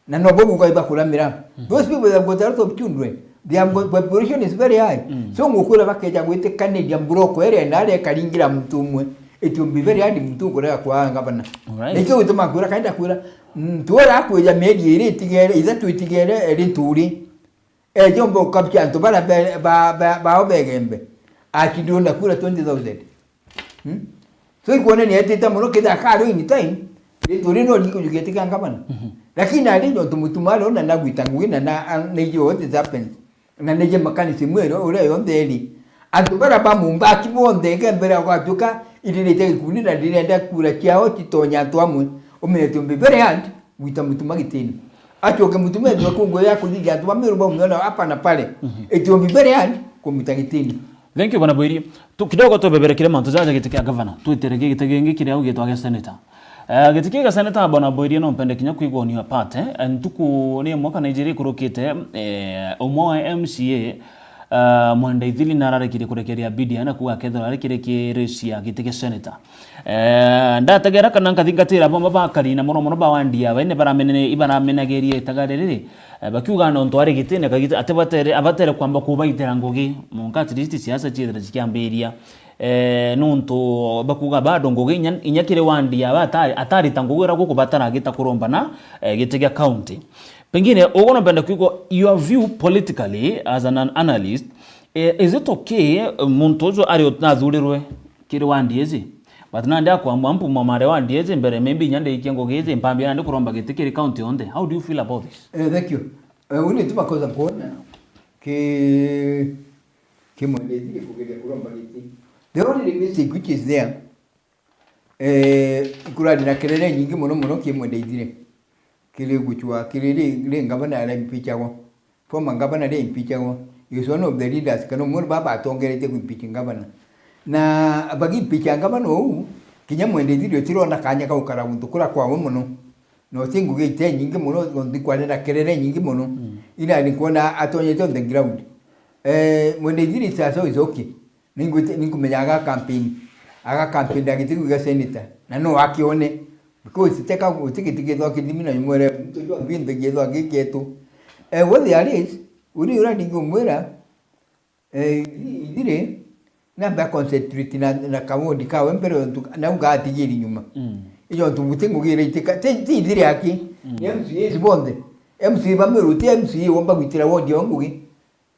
na no bogu kwa ibakula mira. Those people have got a lot of children. Their population is very high. So ngukula bakeja gwete Canadian broko ere ndale kalingira mtumwe. It will be very hard mtu kura kwa ngabana. Right. Ekyo utuma kura kaenda kura tuora kweja medi iri tigere izatu itigere eri turi jombo kapchanto bara ba obegembe akidonda kula 20000 so ikuone ni etita muno kida karo ini time ni turi no liko jugetika ngabana lakini ali ndo tumutumalo na nagwitangwina na nejo what is happen na neje mechanism wero ule yondeli atubara ba mumba kibonde kembere kwatuka ililete kunira dilenda kula chao titonya twamwe ometo mbere hand wita mutuma gitini atoke mutume ndio kongo yako digi atu bamero ba mwana hapa na pale etio mbere hand komita gitini. Thank you bwana Boirie. Tu kidogo to beberekire mantu zaje gitike governor twiterege gitege ngikire au gitwa senator gitike ga senator bwana Boirie no mpende kinya kuigwa ni apate ntuku ni mwaka Nigeria kurukite omwa MCA Mwandaithili nararekire kurekeria bidi ana kuwa ketho arekire kiresia gitike senator ndategera kana nkathingatira bomba bakari na muno ba wandia bene baramenene ibaramenagerie tagarerere bakiuga no ntware gitene kagita atebatere abatere kwamba kubaitera ngogi munkati list siasa chidra chikamberia nunto bakuga bado ngogi inyakire wandia atari tangogera guko batara gita kuromba na gitege county. Pengine ugono benda kuiko your view politically as an analyst, is it okay muntozo ari otnazurirwe kire wandiezi but nande akwa mwampu mamare wandiezi mbere maybe nyande ikengo geze mpambi nande kuromba gitikiri county onde. How do you feel about this? Thank you. Uni tuma koza kuona ke mwendezi kugelia kuromba giti. The only mistake which is there kuradi na kelele nyingi muno ke mwendezi kile guchwa kile ngabana ala impichago former ngabana de impichago is one of the leaders kano mun baba tongerete kuimpicha ngabana na abagi impicha ngabana kinya mwendezi dio tiro na kanya ka ukara muntu kura kwa muno no tingu gite nyingi muno ngondi kwa na kelele nyingi muno ila ni kuona atonyete on the ground mwendezi sasa is okay ningu menyaga campaign da gitigu ga senator na no akione because teka utikitike dwa kidimina nyumwere mtojwa binde gedwa geketu what there is uri ura dingo mwera dire na ba concentrate na kawo dikawe mpero na uga tigiri nyuma iyo tubutengo gire itika ti dire aki MC bonde MC bamero ti MC womba gwitira wodi ongugi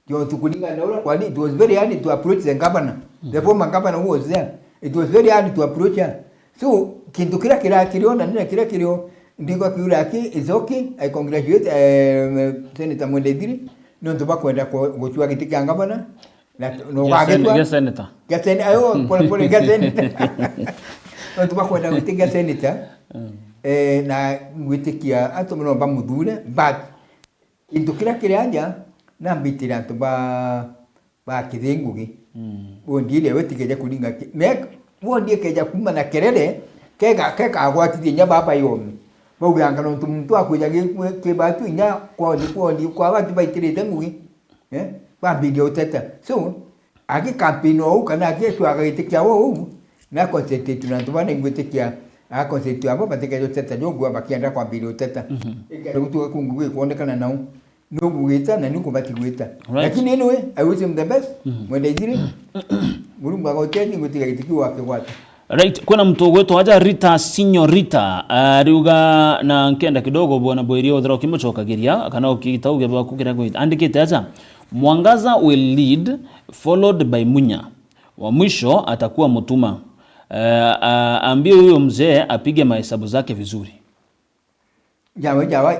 yo tukulinga na ura kwani it was very hard to approach the governor the former governor was there it was very hard to approach her. So kintu kila kiliona nina kila kilio ndiko kiula ki is okay. I congratulate Senator Mwendezi no tuba kwenda gochwa gitika ngabana no wagetwa senator ayo pole senator no tuba kwenda gitika senator na gwitikia atomo ba mudure but kintu kila kilanja na mbitira tuba ba kithengugi ondile wetikeja kulinga mek wondie keja kuma na kerere keka agwatithie nya baba yomi bauga no muntu akuja ke batu nya kwa batu baitirite ngugi ba bidio teta so agi campaign o kana agi twaga itikia wo na concentrate na tubane ngwitikia a concentrate abo bateke teta jogu bakienda kwa bidio teta ikero kutuka kungugi kuonekana nao no gugita na niko batigwita lakini anyway I wish him the best Mwendezi mulumba goteni ngutiga gitiki wake watu. Right, kuna mtu wetu aja Rita Sinyorita ariuga na nkenda kidogo bwana Boirie odhra kimochoka giria kana ukitauge bwa kugira go andikite aja Mwangaza will lead followed by Munya wa mwisho atakuwa Mutuma. Ambie huyo mzee apige mahesabu zake vizuri.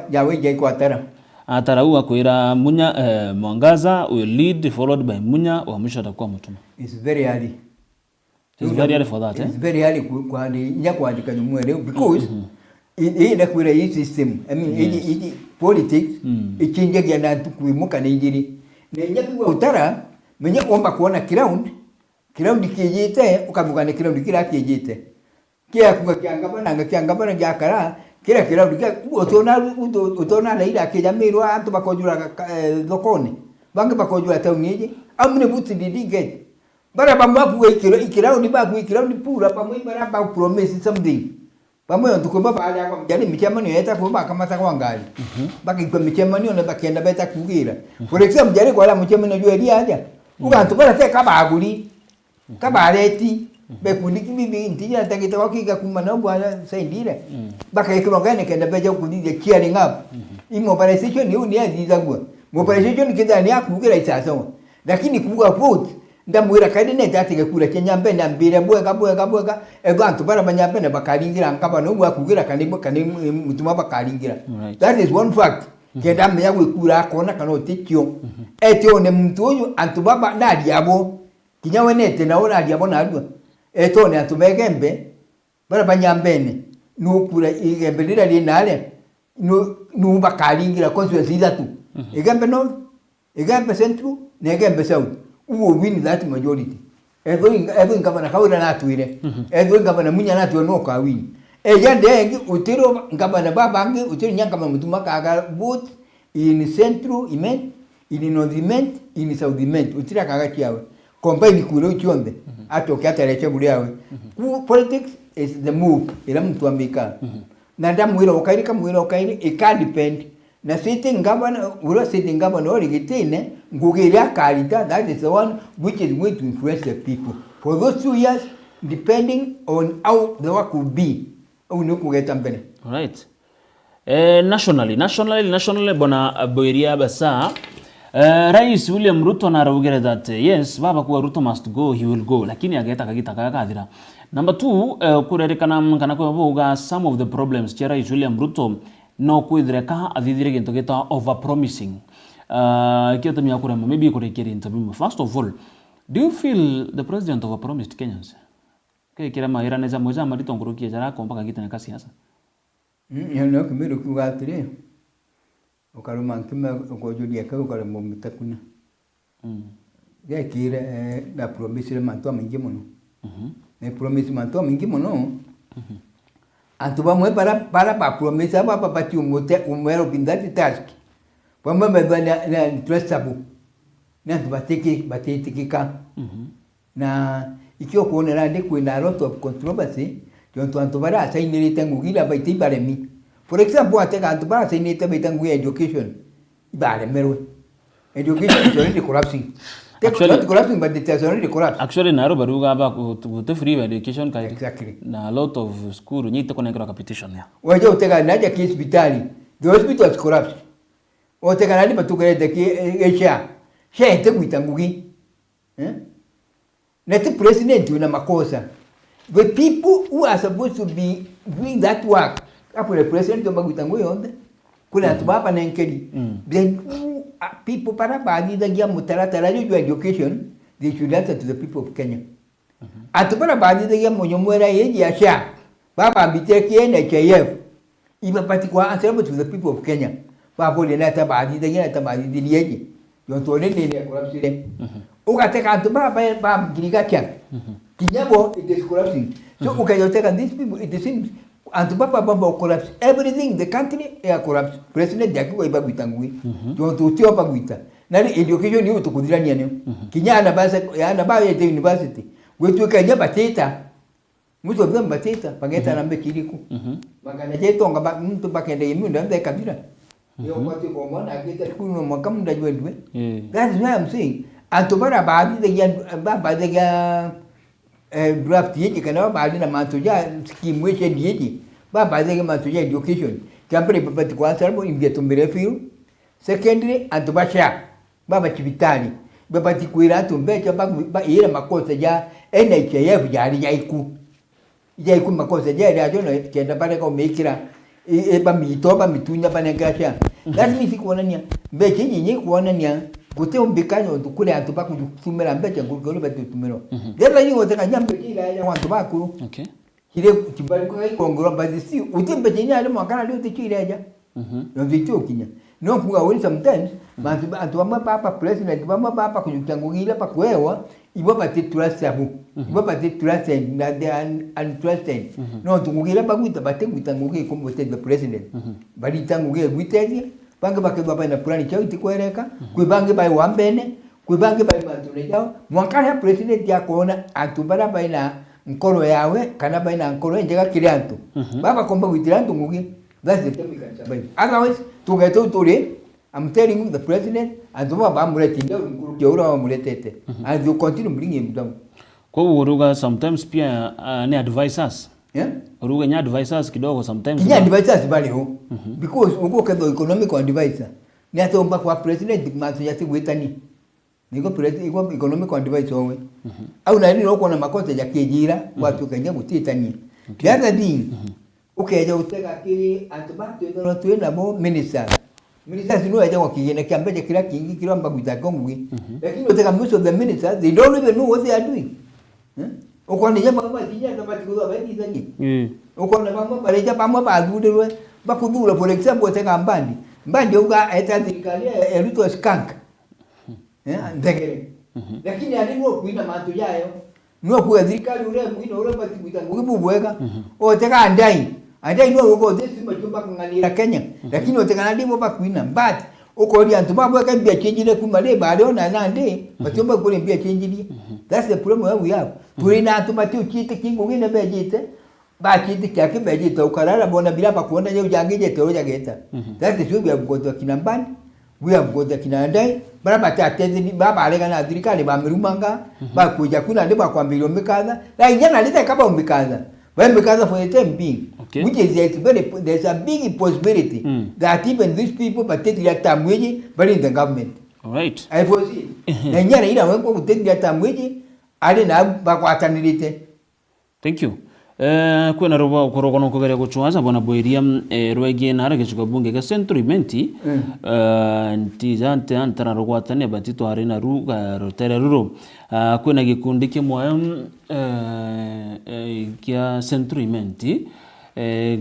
Jawe kwa tara ataraua kuira Munya Mwangaza will lead followed by Munya wa mwisho atakuwa Mutuma. It's very early. It's very early for that. It's very early kuandika nyumwere because ina kuira hii system. I mean politics ichinja gana tukuimuka Nigeria. Nenya kwa utara menya kuomba kuona ground kijite ukamugana ground kila kijite. Kia kiangabana jakara kila ground utona na ila kijamirwa antu bakojura lokoni. Bange bakojura tauniji amne buti didige. Bara bambapu ikirao ni babu ikirao ni pura pamwe bara ba promise something. Pamwe ntukomba baada ya mjani michemani yeta kuomba kama takwa ngali. Baki kwa michemani ona bakienda beta kugira. For example mjani kwa la michemani jua dia aja. Ugantu bara te kabaguli. Kabareti bekundi kibibi ntinya tagita wakika kumana bwana saindire baka ikirongane kenda beja kudije cheering up immobilization ni unia zizagwa mobilization kidani akugira isasa lakini kubuga vote ndamwira kaide ne tatige kura kenyambe na mbire bwega ebantu bara banyambe ne bakaringira nkaba no bwakugira kani mutuma bakaringira that is one fact kenda me yawe kura akona kana otikyo etyo ne muntu uyu antu baba ndali abo kinyawe nete na ora ali abo na alwa eto ne antu begembe bara banyambene no kura igembe lira linale no bakaringira constituency zatu igembe no igembe central ne igembe south uwo win that majority every ngabana kawira natwire every ngabana munya natwe no ka win yande utiro ngabana babangi utiro nyanga mutuma kaga both in central imen in north imen in south imen utira kaga kiawe combine kuro chonde atoke ataleche buliawe politics is the move ila mtu ambika na ndamwira ukairika mwira ukairi it can depend na sitting governor uro sitting governor origitine ngugiria kalita that is the one which is going to influence the people for those 2 years depending on how the work will be unukugeta mbele. All right. Nationally bona boiria basa Rais William Ruto na rawugere that yes baba kuwa Ruto must go, he will go, lakini ageta kagita kagathira. Number 2 kurerekana kana kwa boga some of the problems cha Rais William Ruto no kwithireka athithire gintu gita over promising kyoto mi akura maybe kurekeri interview. First of all, do you feel the president over promised Kenyans kira mahira neza moja marito ngurukie jara komba kagita na siasa no kimiro kugatire ukaruma nkima ukojudia ka ukaruma mutakuna kire da promise manto mingi muno ne promise manto mingi muno antu bamwe para promise baba pati umero bindati task bamwe na traceable na batikika na ikyo kuonera ndi kwina a lot of controversy jonto antu bara asainirite ngugira baiti baremi. For example, ateka antu bara asainirite baitangu education ibaremerwe. Education is already collapsing. Not collapsing, but it has already collapsed. Actually, naro baruga ba to free education kai. Exactly. Na a lot of school nyite connect competition ya. Waje uteka naja ki hospitali. The hospital has collapsed. Uteka nani batugerede ki esha. Shete kuitangugi. Not the president with a makosa. The people who are supposed to be doing that work, after the president of Bagutango yonde, kuna tubapa na nkeli. Then people para badi da gia mutaratara you education, they should answer to the people of Kenya. Atupara badi da gia monyomwera yeji asha. Baba ambiteki NHIF. Iba patikwa answerable to the people of Kenya. Baba le nata badi da gia nata badi di yeji. Yontone ne ya kurapsile. Ukateka antu ba giriga kya. Kinyabo it is collapsing. So ukayoteka these people it seems antu baba collapse everything the country collapse. President yakiwa iba gwitangui. Jonto tio pa gwita. Nani education ni utukudirania ne. Kinyana basa yana ba ya university. Gwetu kanya bateta. Muzo vya bateta pangeta na mbekiriku. Magana jeto ngaba mtu bakende yimi ndo kabira. Yo kwati ko mona akita kuno makamu ndajwe. That is why I'm saying antobara baadhi ya draft yake kana baadhi na matoja scheme yetu yake baadhi ya matoja education kampeni papati kwa sababu ingeto mrefu secondary antobasha baba chibitali babati kuira tumbecha ba ile makosa ya NHIF yaiku makosa ya jono kenda pale kwa mekira ba mitoba mitunya bana gasha lazima sikuonania mbeche nyinyi kuonania gote umbikanya ndukule antu bakutumira mbeche ngurugolo batutumiro yeba yingo teka nyambe kila ya wantu bakuru kile kibali kwa ikongoro bazisi utembe nyanya mwakana leo tikira ya ndio kinya no kuga wali sometimes bantu bamwe papa president bamwe papa kujutangugira pakwewa ibo batiturasabu ibo batiturase na the untrusted no tungugira baguita batengutangugira como the president bali tangugira gwitezi bange bakeba bana plan chao tikwereka kwibange bai wambene kwibange bai mantune chao mwakana president yakona atubara baina nkoro yawe kana baina nkoro njega kiliantu baba komba gwitirantu ngugira that's the thing we can survive otherwise tugeto turi I'm telling you the president and the one bamulete ndio nguru jeura bamuletete and you continue bringing him down. Kwa uruga sometimes pia ni advisors. Yeah? Uruga ni advisors kidogo sometimes. Ni advisors bali ho. Because uko kedo economic advisor. Ni atomba kwa president matu yati wetani. Niko president iko economic advisor wewe. Au na nini uko na makosa ya kijira watu Kenya kutitani. The other thing. Ukeja utega kiri antubatu ndo tuenda mo minister. Ministers no aja wakigena kiambeje kila kingi kila mbaguta kongwi. Lakini utega most of the ministers they don't even know what they are doing. Uko ni jamaa kama tinya na batikuza baadhi zangi. Uko na mama pale pamwe bagudirwe bakudura for example utega mbandi uga eta serikali eruto skank. Ndegere. Lakini alimo kuina mantu yayo. No kuya serikali ule mwino ule batikuza ngibubweka. Utega andai no ugo desi majumba kunganira Kenya. Lakini utega ndimo bakuina but uko ri antu babweka bia chenjile kumale bado na nande batumba kule bia chenjili. That's the problem we have. Tulina antu matu chite kingo ngine bejite ba chite kyake bejite ukarara bona bila pakuona je ujangije teoja geta. That is we have got the kinambani. We have got the kinandai. Baraba tatezi baba alega na serikali ba mirumanga ba kuja kuna ndeba kwambia umekaza. La injana leta kama umekaza. When because for the time being, okay. Which is there's a big possibility that even these people particularly Tamweji, but in the government. All right. I foresee. Nanyara ina wengo kutendea Tamweji, ali na bakwatanilite. Thank you. Kwena roba ukorogono kugere guchwaza bona boiria rwege nara gichuka bunge ga centrimenti ntizante antara rogwatane batito arena ruga rotere ruro kwena gikundi kimwe kia centrimenti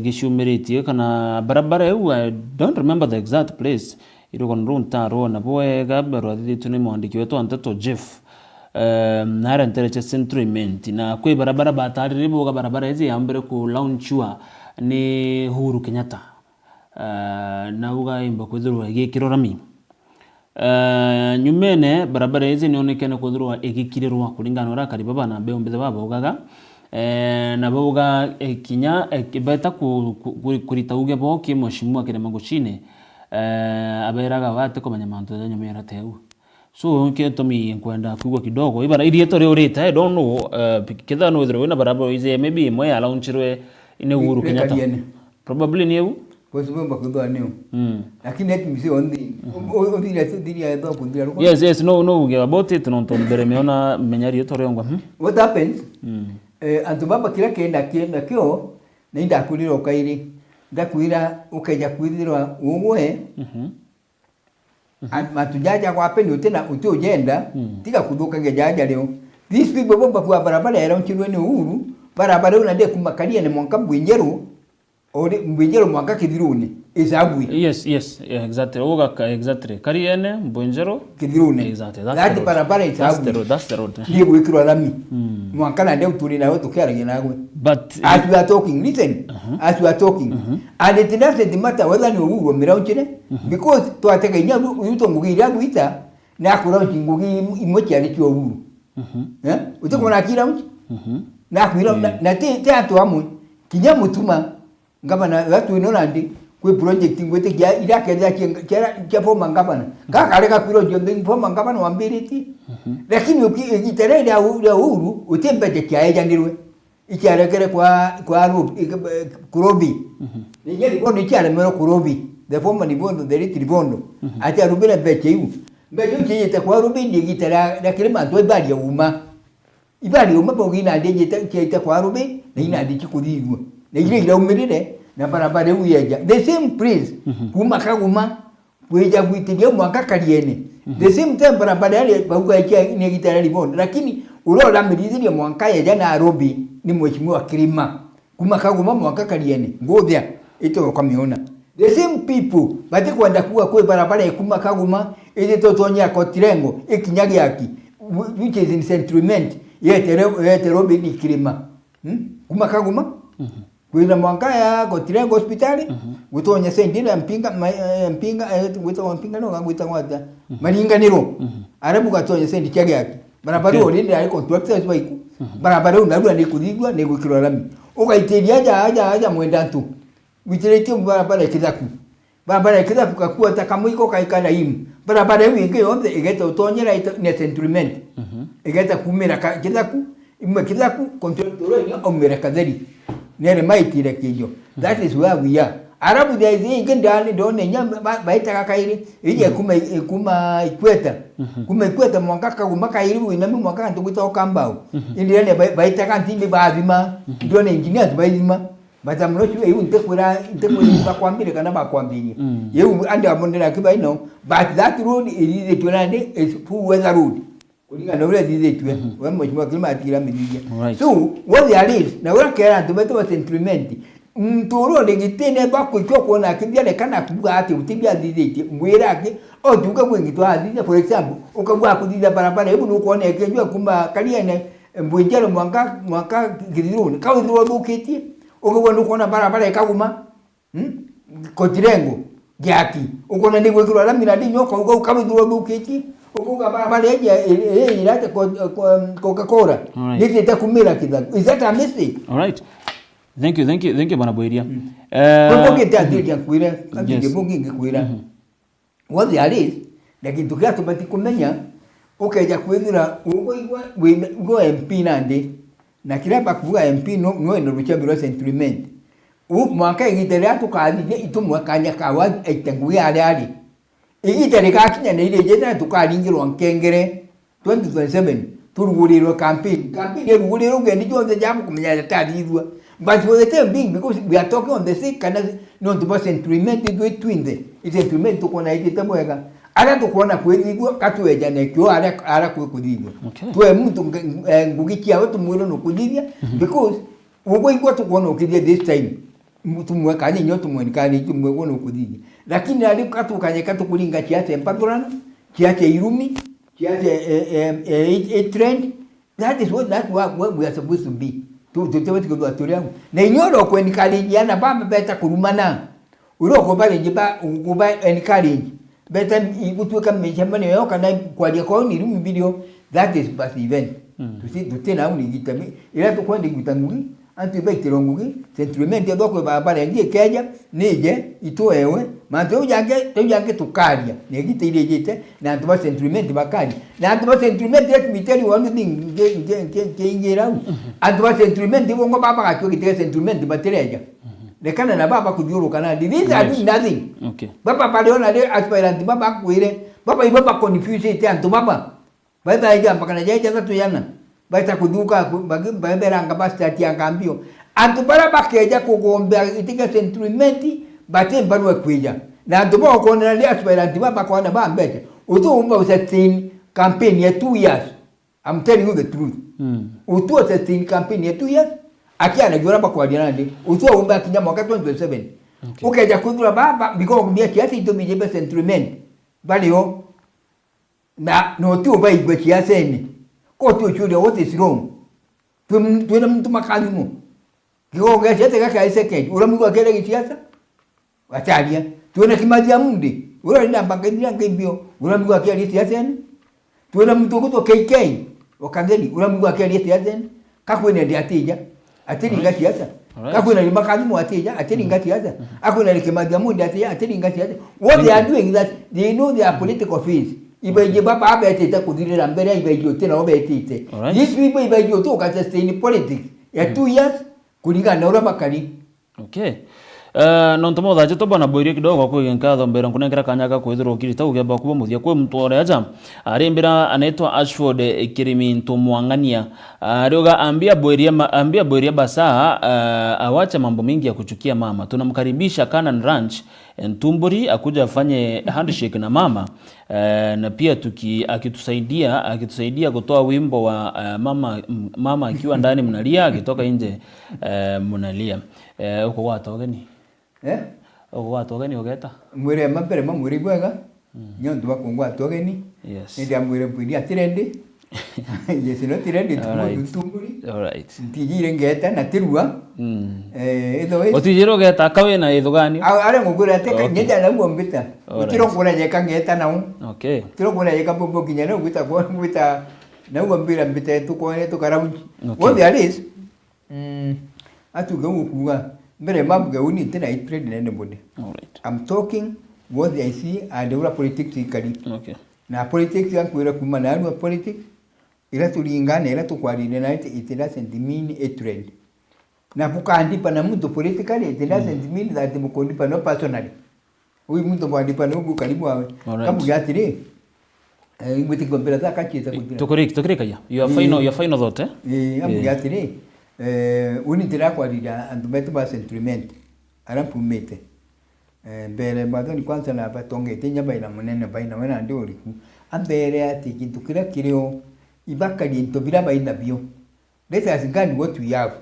gishumeriti kana barabara eu I don't remember the exact place irogon runtaro na boega barwadi tuni mwandiki wetu antato Jeff nara ntereche centrimenti na kwe barabara batari riboga barabara hizi yambere ku launchwa ni Uhuru Kenyatta na uga imba kwithirwa igikirorami nyumene barabara hizi nionekane kwithirwa igikirirwa kulingana ora kari baba na beombethe baba ugaga na boga kinya kibeta kurita uge bo kimweshimwa kire manguchine aberaga wate komanya mantu ya nyumera teu. So ketomi nkwenda kugwa kidogo ibara irieto ryo rita I don't know kitha no thero na barabara ize maybe moya alaunchirwe ine Uhuru Kenyatta probably ni eu possible bakudwa neo lakini eti misi ondi ya ndo kundira ruko yes no we about it no tombere meona menyari yeto ryo ngwa what happens antu baba kila kenda kio nenda kuliro kairi ndakuira ukaja kuithirwa ugwe matujaja kwa peni utena utujenda tika kuduka gejaja leo these people bomba kwa barabara ya nchini Uhuru barabara unade kumakalia ni mwanka bwinjero ode mbwinjero mwanka kidhiruni isabwi yes exactly oga exactly kariene mbwinjero kidhiruni exactly that barabara isabwi that's the road ndiye bwikiro lami mwanka na ndio tuli nawe tukiara nagwe but as we are talking listen as we are talking and it doesn't matter whether ni Uhuru miraunchine because twategenya yuto ngugira gwita na kuraunchi ngugi imochi ali kyo Uhuru utakona kila unchi na kwira na te atu amu kinya mutuma ngabana watu inolandi kwe project ngwete ya ilaka ya forma ngabana kakareka kwiro jonde forma ngabana wambiriti lakini ukiterere ya Uhuru utembete kyaeja ndirwe ikiarekere kwa kurobi nigeri kono ikiare mero kurobi the forma ni bondo the riti bondo ati arubira beche yu mbeje kiyete kwa rubi ndi gitara na kilema ndo ibali uma bogina ndeje kiyete kwa rubi na ina ndi kikudigwa na ile ila umirire na barabara uyeja the same place kuma kaguma kweja gwitilia mwaka kaliene the same time barabara yale baguka ni gitara libondo lakini urola mbidizilia mwaka ya jana Nairobi ni mheshimiwa Kirima kuma kaguma mwaka kaliene ngothia ito kwa miona the same people bati kwenda kuwa kwa barabara ya kuma kaguma ile totonya kwa tirengo ikinyagi yaki which is in centriment yete Nairobi ni Kirima kuma kaguma kwenda mwaka ya kwa tirengo hospitali gutonya sendira mpinga mpinga no ngwita ngwata malinganiro arabu gatonya sendi kyagi yaki barabara olinde ali contractors baiku barabara unarua ni kudigwa ni gukirwa lami ukaiteria aja mwenda tu witirete barabara kidaku kakua takamwiko kaikana imu barabara wingi yonde igeta utonyera ne centriment igeta kumira kidaku imwe kithaku contractor ni omere kadheri nere maitire kijo that is where we are arabu there is ingendani ndone nyama baita kakairi ije kuma ikweta kuma ikweta mwangaka kumaka iri wina mwangaka ndugita kambao indiane baita kantimbe bazima ndone engineers bazima batamrochu eyu ntekwira bakwambire kana bakwambire yewu anda mondera kibaino but that road is the tunande is full weather road kulinga na ule dize tuwe wa mheshimiwa kilima atira midija so what there is na ura kera tumeto wa sentiment mtoro legitene bako choko na kibya kana kubuga ati utibya dize mwira ake o duka mwengi to adize for example ukagwa kudiza barabara hebu nukuona ekejwa kumba kalia ne mbwenjero mwaka gidiruni kawo ndo dukiti ukagwa nukuona barabara ikaguma kotirengo jaki ukona ndiko kilo la miradi nyoka ukawo ndo dukiti ukuga barabara eje ilate Coca-Cola niki takumira kidogo is that a mistake? All right, thank you bwana Boiria kwa kitu ya kuira kandi bongi ngikuira what there is lakini tukia tubati kumenya ukaja kuithira ugoigwa go MP nande na kila bakuga MP no ruchabiro sentiment mwaka igitera tukathije itumwa kanya kawa etanguya ali igitera kakinya ne ile jeta tukaringirwa nkengere 2027 turugurirwa campaign eruguriro ngendi jonze jamu kumenya tatithwa but for the time being because we are talking on the sick and not the sentiment between the it's sentiment tukona igita mwega ara tukona kwithigwa katueja ne kyo ara kwikuthigwa twe mtu ngugikia wetu mwiro no kuthithia because ugo igwa tukona ukithia this time mtu mweka ni nyoto mwenikani tumwe no kuthithia lakini ali katukanye katukulinga kiate mpaturana kiate irumi kiate a trend that is what we are supposed to be tutewe tukwa turiangu na inyoro kwenikali yana bamba beta kurumana uroko bale jiba ukuba enikali beta ikutuka mechamba ne yoka na kwa kwa ni rumi video that is past event tutena uni gitami ila to kwandi gitanguri antu beitirongugi sentiment yadoko barabara ngie keja nije itoewe manto ujange tukaria ne gitire jite na antu sentiment bakari na antu sentiment let me tell you one thing nge ingira antu sentiment bongo baba kakyo gitire sentiment batereja lekana na baba kujuru kana these are doing nothing baba paliona le aspirant baba kuire baba confuse ite antu baba ija mpaka na jaja tatu yana baita kuduka baberanga bastati angambio antu bara bakeja kugombea itika sentiment bate barua kuija na antu ba ko na le aspirant baba ko na ba mbete utu umba usatin campaign ya 2 years I'm telling you the truth utu usatin campaign ya 2 years akia na jora ba kwa dinandi utu umba kinya mwaka 2027 ukeja kudura baba biko kumbia kiasi ito bijebe sentiment bali yo na no tu ba igwe kiasi ni ko tu chule what is wrong tu na mtu makali mo kiko gese kaka iseke ura mtu akele kiasi watalia tu na kimadia mundi ura nda mpaka ndia ngibio ura mtu akele kiasi ni tu na mtu kuto KK wakandeli ura mtu akele kiasi ni kakwene ndia tija atini ngati yasa kakwena ni makali mo atija atini ngati yasa akwena ni kimadia mundi atija atini ngati yasa what they are doing that they know their political fees ibeje baba abetete kudirira mbere ibeje tena obetete these people ibeje to ka sustain politics ya 2 years kulingana na ura bakali nonto mothaje to bana Boiria kidogo kwa genkatho mbere kunengera kanyaga kwithirwo kirita ugeba kuba muthia kwe mtu ore aja arimbira anaitwa Ashford Kirimi Ntumwangania rioga ambia Boiria basa awache mambo mengi ya kuchukia mama. Tunamkaribisha Canaan Ranch Ntumburi akuja afanye handshake na mama na pia akitusaidia kutoa wimbo wa mama akiwa ndani mnalia akitoka nje mnalia uko watogeni uko watogeni ogeta mwire mapere mamuri bwega nyondo bakongwa atogeni ndia mwire mpini atirende yes no tirende tumburi alright ntijire ngeta na tirua otijiro geta kawe na idugani ale ngugura teka nyenda na muombita utiro kuna nyeka ngeta na tiro kuna nyeka bombo kinyana ngita kwa ngita na uombira mbita tukone tukaraunji what there is atuga ukuwa mbere mabwe uni tena trade nende bode I'm talking what I see and the politics ikali na politics yankuira kumana na politics ila tulingane ila tukwarine na it doesn't mean a trend na bukandipa na mtu politically it doesn't mean that bukondipa no personally huyu mtu mwandipa no buku karibu wawe kama yatire ngwiti kompela za kachita kutira tukurika ya your final thought amu yatire unitira kwarira andu betu ba sentiment arapumete mbere badoni kwanza na batongete nyabaina munene baina wana ndi uriku ambere ati kintu kira kirio ibakali into birabaina bio let us guard what we have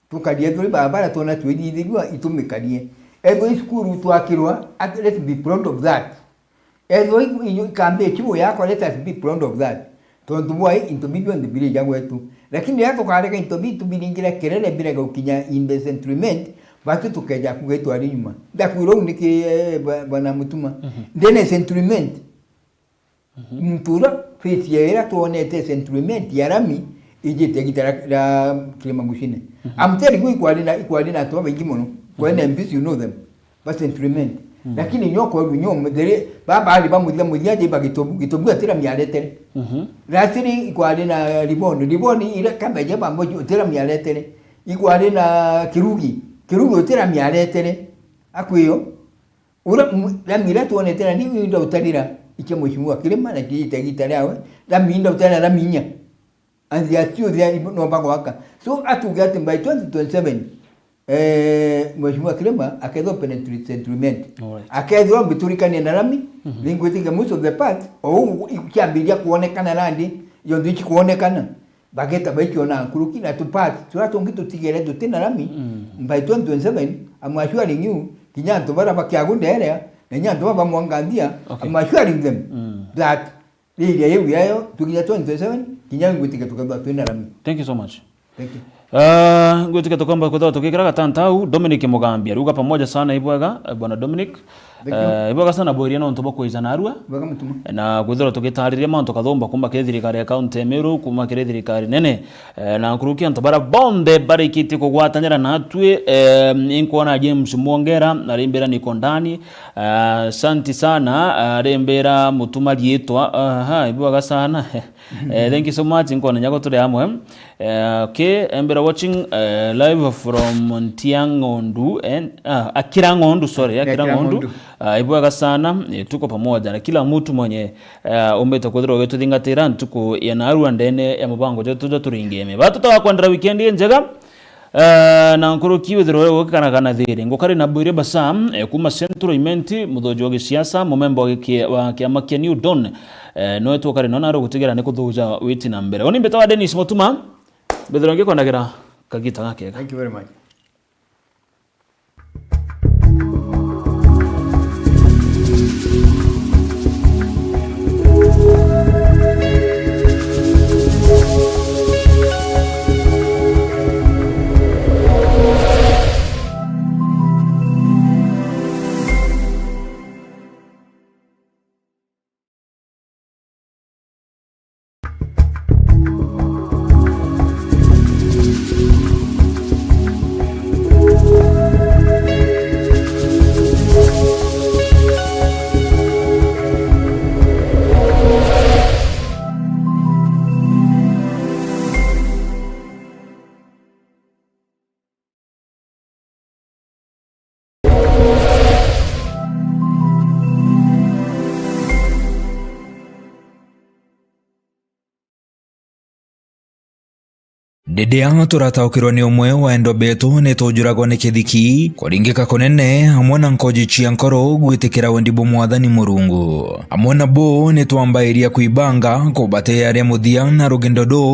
tukadia tuli barabara tona twidithigwa itumikalie ego school twakirwa let's be proud of that ego ikambe chibo yako let us be proud of that tondu boy into billion the village wetu lakini yato kaleka into bitu bilingira kerele bila gukinya in the sentiment batu tukeja kugetu ari nyuma ndakwiro niki bwana mutuma ndene sentiment mtura fiti era tuonete sentiment yarami ijite gitara kilima gushine I'm telling you equally na to bengi mono when MPs you know them but sentiment lakini nyoko nyoma dere baba ali bamudia je bagitobu atira mialetere rasiri equally na liboni ile kambeje bambo atira mialetere equally na kirugi utira mialetere akwiyo ura la mira tuonetera ni ndo utarira ike mheshimiwa kilima na kijita yawe la minda utara la minya and the achieve there no bango waka so atugate by 2027 mheshimiwa kilima akedo penetrate sentiment akedo biturikane na rami lingwitika most of the part o ikiambilia kuonekana randi yo ndichi kuonekana bageta baikiona kuruki na tupat turatongitu tigere dutina rami by 2027 I'm assuring you kinyanto bara bakyagunde area na nyanto baba mwangandia I'm assuring them that ile yewe yayo tukiya 2027 kinyango gutika tukaba twina rami. Thank you so much. Thank you. Ngutika tukamba kwa tukikira tantau Dominic Mugambia ruga pamoja sana ibwaga bwana Dominic ibwaga sana boria no ntoba kuizana arua na gwithira tukitariria manto kathomba kuma kethirikari account Meru kuma kethirikari nene na kurukia ntobara bonde barikiti kugwatanyira natwe inkuona James Mwongera na rembera niko ndani santi sana rembera mutuma lietwa ibwaga sana thank you so much inkuona nyako tuli amwe okay embera watching live from Ntiangondu and Akirangondu sorry Akirangondu ibwaga sana tuko pamoja na kila mtu mwenye umbeta kudhiro wetu thingatira tuko yanarua ndene ya mubango jetu turingeme batu tawakwandira weekend njega na nkurukiwe dhiro kana thiri ngokari na bwire basa kuma central imenti mudhojo wa siasa momembo wa kiama kia New Dawn no twakari nona ro gutigera ne kuthuja witi na mbere oni mbeta wa Dennis Mutuma bedronge kwandagera kagita gake. Thank you very much. Dedeanga turataukirwa ni umwe wa endo betu nitujuragwo ni kithiki kuringika kunene hamwe na nkoji cia nkoro gwitikira wendibo mwathani Murungu hamwe na bo nitwambairia kuibanga kubate aria muthia na rugendo do